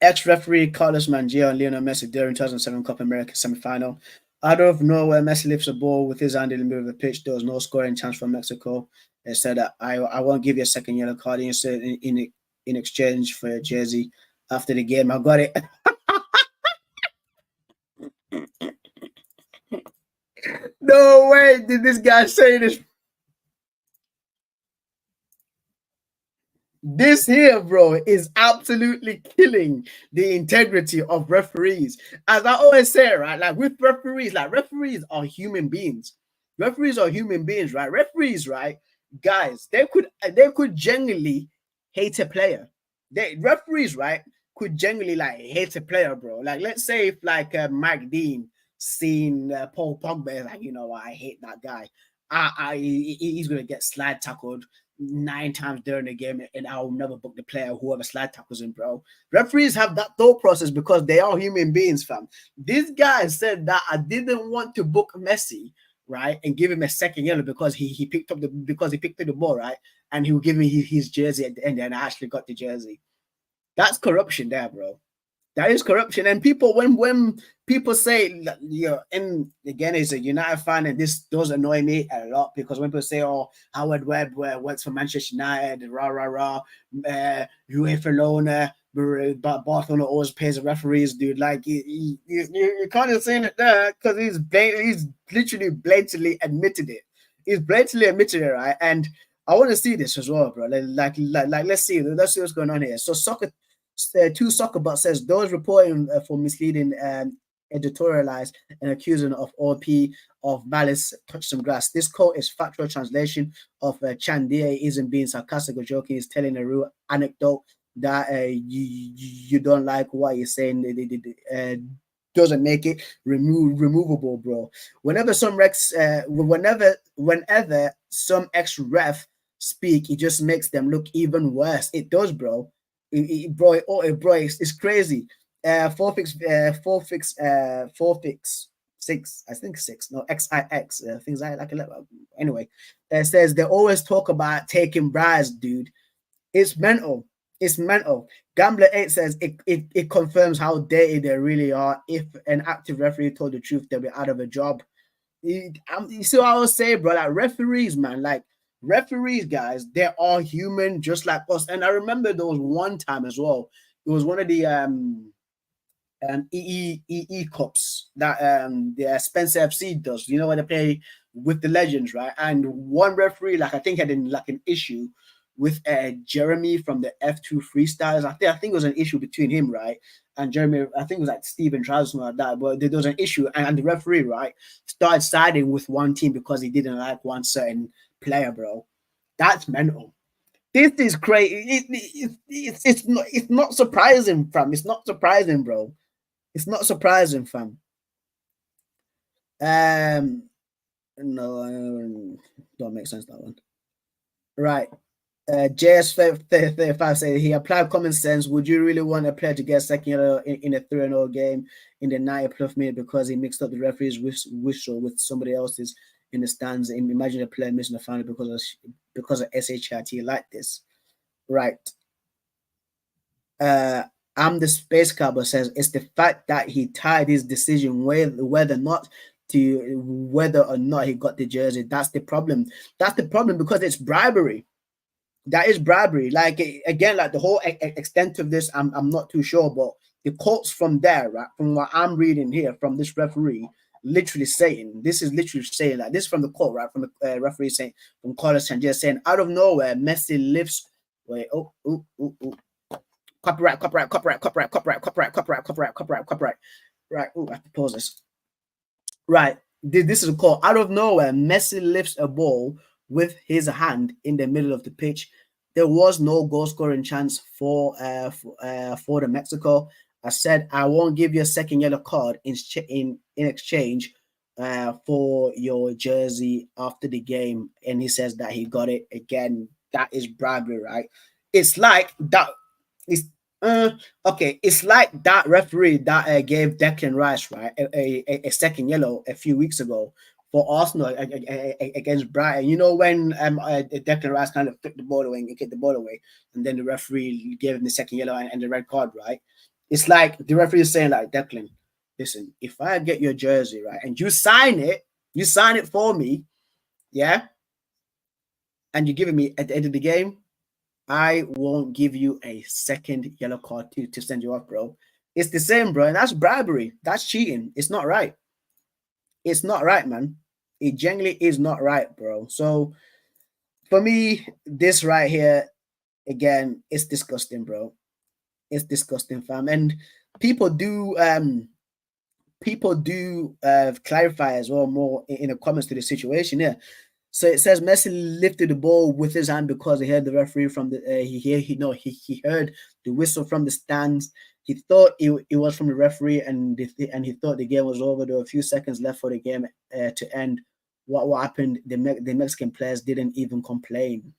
Ex-referee Carlos Mangio and Lionel Messi during 2007 Copa America semi-final. Out of nowhere, Messi lifts a ball with his hand in the middle of the pitch. There was no scoring chance for Mexico. They said that I won't give you a second yellow card. And you said in exchange for a jersey after the game. I got it. No way did this guy say this. This here, bro, is absolutely killing the integrity of referees. As I always say, right, like with referees, like referees are human beings. Referees are human beings, right? Referees, right, guys, they could genuinely hate a player. Referees, right, could genuinely like hate a player, bro. Like, let's say if like Mike Dean seen Paul Pogba, like, you know, I hate that guy. He's gonna get slide tackled 9 times during the game, and I'll never book the player whoever slide tackles him, bro. Referees have that thought process because they are human beings, fam. This guy said that I didn't want to book Messi, right, and give him a second yellow because he picked up the ball, right, and he will give me his jersey at the end, and I actually got the jersey. That's corruption there, bro. That is corruption. And people, when people say, you know, and again, as a United fan, and this does annoy me a lot, because when people say, oh, Howard Webb works for Manchester United, UEFA loaner, but Barcelona always pays the referees, dude. Like, you kind of saying it there because he's literally blatantly admitted it. He's blatantly admitted it, right? And I want to see this as well, bro. Like let's see what's going on here. So Two Soccer Bot says those reporting for misleading editorialized and accusing of OP of malice touch some grass. This quote is factual translation of Chandia isn't being sarcastic or joking. He's telling a real anecdote that you don't like what you're saying. Doesn't make it removable, bro. Whenever some ex-ref speak, it just makes them look even worse. It does, bro. Bro, it's crazy. 4fix 6, I think 6. No, XIX. Things like 11. Anyway, it says they always talk about taking bribes, dude. It's mental. It's mental. Gambler 8 says it confirms how dated they really are. If an active referee told the truth, they'll be out of a job. You see what I was saying, bro? Like, referees, man, like, referees, guys, they are human just like us. And I remember there was one time as well. It was one of the EE Cups that the Spencer FC does. You know, when they play with the legends, right? And one referee, like, I think had an issue with Jeremy from the F2 Freestyles. I think it was an issue between him, right, and Jeremy. I think it was like Steven Trout, something like that. But there was an issue, and the referee, right, started siding with one team because he didn't like one certain player, bro. That's mental. This is crazy. It's not surprising, fam. It's not surprising, bro. It's not surprising, fam. No, don't make sense, that one. Right. JS35 said he applied common sense. Would you really want a player to get second yellow in a 3-0 game in the 90th minute because he mixed up the referee's whistle with somebody else's in the stands? Imagine a player missing the final because of SHIT like this. Right. I'm the space cowboy says it's the fact that he tied his decision whether or not he got the jersey. That's the problem. That's the problem because it's bribery. That is bribery. Like again, like the whole extent of this, I'm not too sure, but the quotes from there, right, from what I'm reading here from this referee, literally saying this is like this from the quote, right, from the referee saying from Carlos Sanchez saying out of nowhere, Messi lifts. Wait, copyright. Right, I have to pause this. Right, this is a call. Out of nowhere, Messi lifts a ball with his hand in the middle of the pitch. There was no goal scoring chance for the Mexico. I said I won't give you a second yellow card in exchange for your jersey after the game, and he says that he got it again. That is bribery, right? It's like that. It's okay. It's like that referee that gave Declan Rice, right, a second yellow a few weeks ago for Arsenal against Brighton. You know when Declan Rice kind of took the ball away and kicked the ball away, and then the referee gave him the second yellow and the red card, right? It's like the referee is saying, like, Declan, listen, if I get your jersey, right, and you sign it for me, yeah, and you're giving me at the end of the game, I won't give you a second yellow card to send you off, bro. It's the same, bro, and that's bribery. That's cheating. It's not right. It's not right, man. It genuinely is not right, bro. So for me, this right here, again, it's disgusting, bro. It's disgusting, fam. And people do clarify as well more in the comments to the situation here. So it says Messi lifted the ball with his hand because he heard the referee from the he heard the whistle from the stands. He thought it was from the referee, and he thought the game was over. There were a few seconds left for the game to end. What happened? The Mexican players didn't even complain.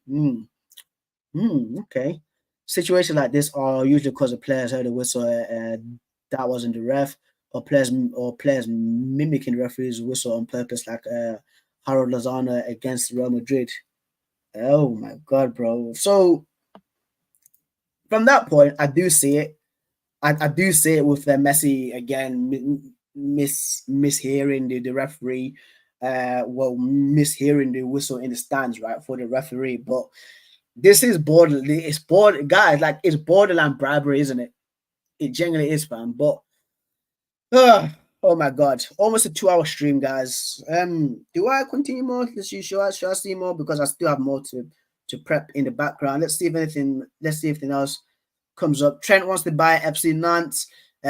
Okay. Situations like this are usually because the players heard the whistle that wasn't the ref, or players mimicking the referee's whistle on purpose, like Harold Lozano against Real Madrid. Oh my God, bro. So from that point, I do see it. I do see it with Messi again, mishearing the referee, mishearing the whistle in the stands, right, for the referee. But this is guys, like, it's borderline bribery, isn't it? It genuinely is, fam. But oh my God, almost a 2-hour stream, guys. Do I continue more? Should I see more? Because I still have more to prep in the background. Let's see if anything else comes up. Trent wants to buy FC Nantes.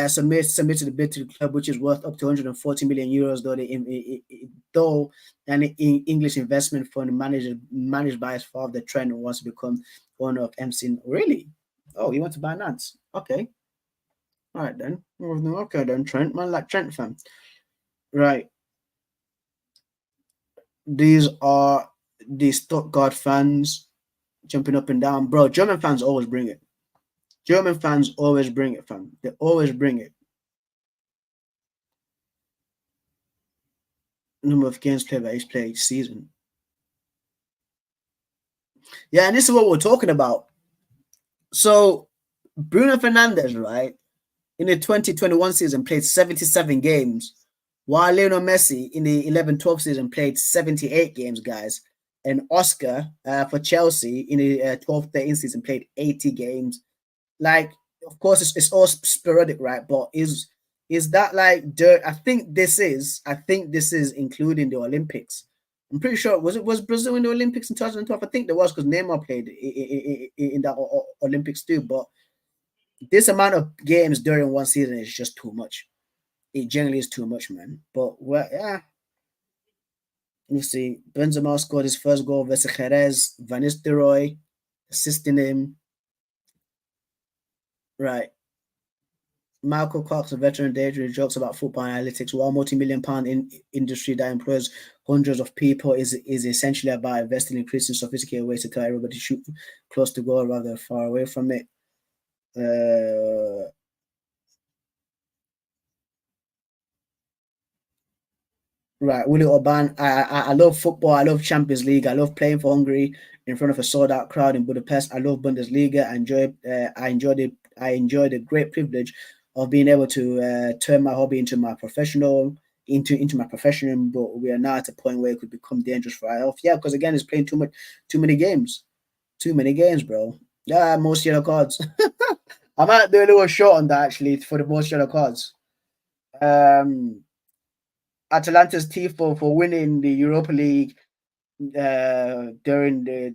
Submitted a bid to the club, which is worth up to 140 million euros, though an English investment fund managed by his father. Trent wants to become owner of MC. Really? Oh, you want to buy Nantes? Okay. All right then. Okay then, Trent. Man, like Trent, fam. Right. These are the Stuttgart fans jumping up and down, bro. German fans always bring it. German fans always bring it, fam. They always bring it. Number of games played by each player each season. Yeah, and this is what we're talking about. So Bruno Fernandes, right, in the 2021 season played 77 games, while Lionel Messi in the 11-12 season played 78 games, guys. And Oscar for Chelsea in the 12-13 season played 80 games. Like, of course, it's all sporadic, right? But is that like dirt? I think this is including the Olympics. I'm pretty sure was Brazil in the Olympics in 2012? I think there was, because Neymar played in the Olympics too. But this amount of games during one season is just too much. It generally is too much, man. But well, yeah. Let me see. Benzema scored his first goal versus Jerez. Van Nistelrooy assisting him. Right. Michael Cox, a veteran, daydream jokes about football analytics, while multi-million-pound industry that employs hundreds of people is essentially about investing in increasing sophisticated ways to tell everybody to shoot close to goal rather than far away from it. Right, Willie Orban. I love football. I love Champions League. I love playing for Hungary in front of a sold-out crowd in Budapest. I love Bundesliga. I enjoyed the great privilege of being able to turn my hobby into my professional, into my profession. But we are now at a point where it could become dangerous for our health. Yeah, because again, it's playing too many games, bro. Yeah, most yellow cards. I might do a little short on that actually for the most yellow cards. Atalanta's tifo for winning the Europa League during the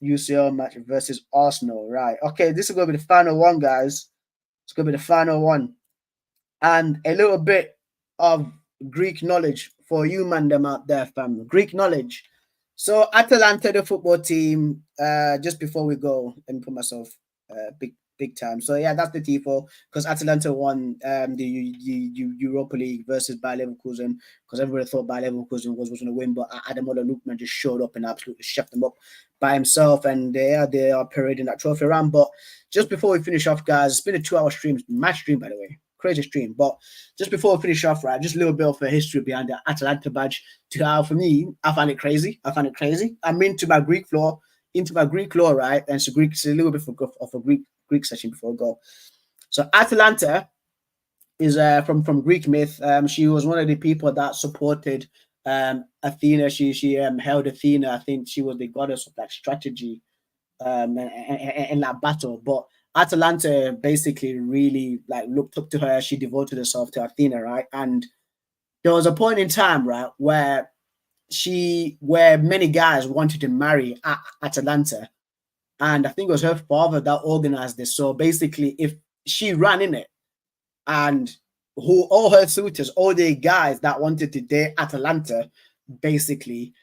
UCL match versus Arsenal. Right. Okay, this is gonna be the final one, guys. It's gonna be the final one. And a little bit of Greek knowledge for you, man, them out there, fam. Greek knowledge. So Atalanta, the football team, just before we go, let me put myself big time. So yeah, that's the tifo because Atalanta won the Europa League versus Bayer Leverkusen because everybody thought Bayer Leverkusen was going to win, but Ademola Lookman just showed up and absolutely chefed them up by himself, and they are parading that trophy around. But just before we finish off, guys, it's been a 2-hour stream, match stream, by the way. Crazy stream. But just before we finish off, right, just a little bit of a history behind the Atalanta badge. For me, I find it crazy. I'm into my Greek lore, right? And it's a little bit of a Greek session before we go. So Atalanta is from Greek myth. She was one of the people that supported Athena. She held Athena. I think she was the goddess of like strategy in that battle. But Atalanta basically really like looked up to her. She devoted herself to Athena, right? And there was a point in time, right, where many guys wanted to marry Atalanta. And I think it was her father that organized this. So basically, if she ran in it and all her suitors, all the guys that wanted to date Atalanta, basically,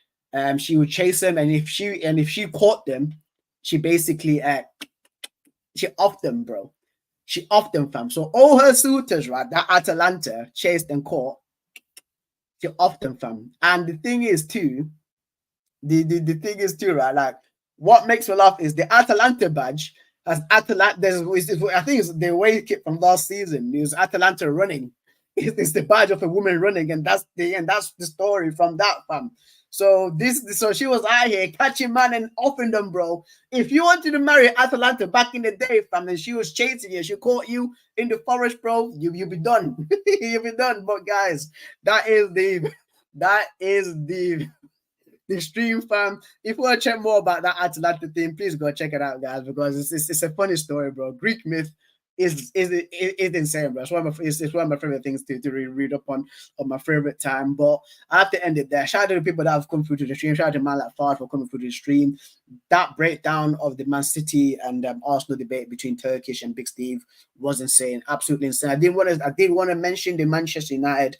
she would chase them. And if she caught them, she basically she offed them, bro. She offed them, fam. So all her suitors, right, that Atalanta chased and caught, she offed them, fam. And the thing is too, right, like what makes me laugh is the Atalanta badge has Atalanta. I think it's the way kit from last season. It was Atalanta running. It's the badge of a woman running, and that's the story from that, fam. So she was out here catching man and offering them, bro. If you wanted to marry Atalanta back in the day, fam, and she was chasing you, she caught you in the forest, bro, you'll be done. You'll be done. But guys, that is the stream, fam. If you want to check more about that Atalanta thing, please go check it out, guys, because it's a funny story, bro. Greek myth is insane, bro. It's one of my favorite things to read up on my favorite time. But I have to end it there. Shout out to the people that have come through to the stream. Shout out to man like Fard for coming through to the stream. That breakdown of the Man City and Arsenal debate between Turkish and Big Steve was insane, absolutely insane. I did want to mention the Manchester United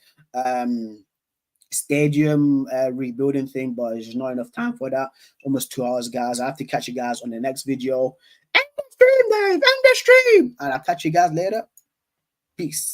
stadium rebuilding thing, but there's not enough time for that. Almost 2 hours, guys. I have to catch you guys on the next video. End the stream, guys. End the stream. And I'll catch you guys later. Peace.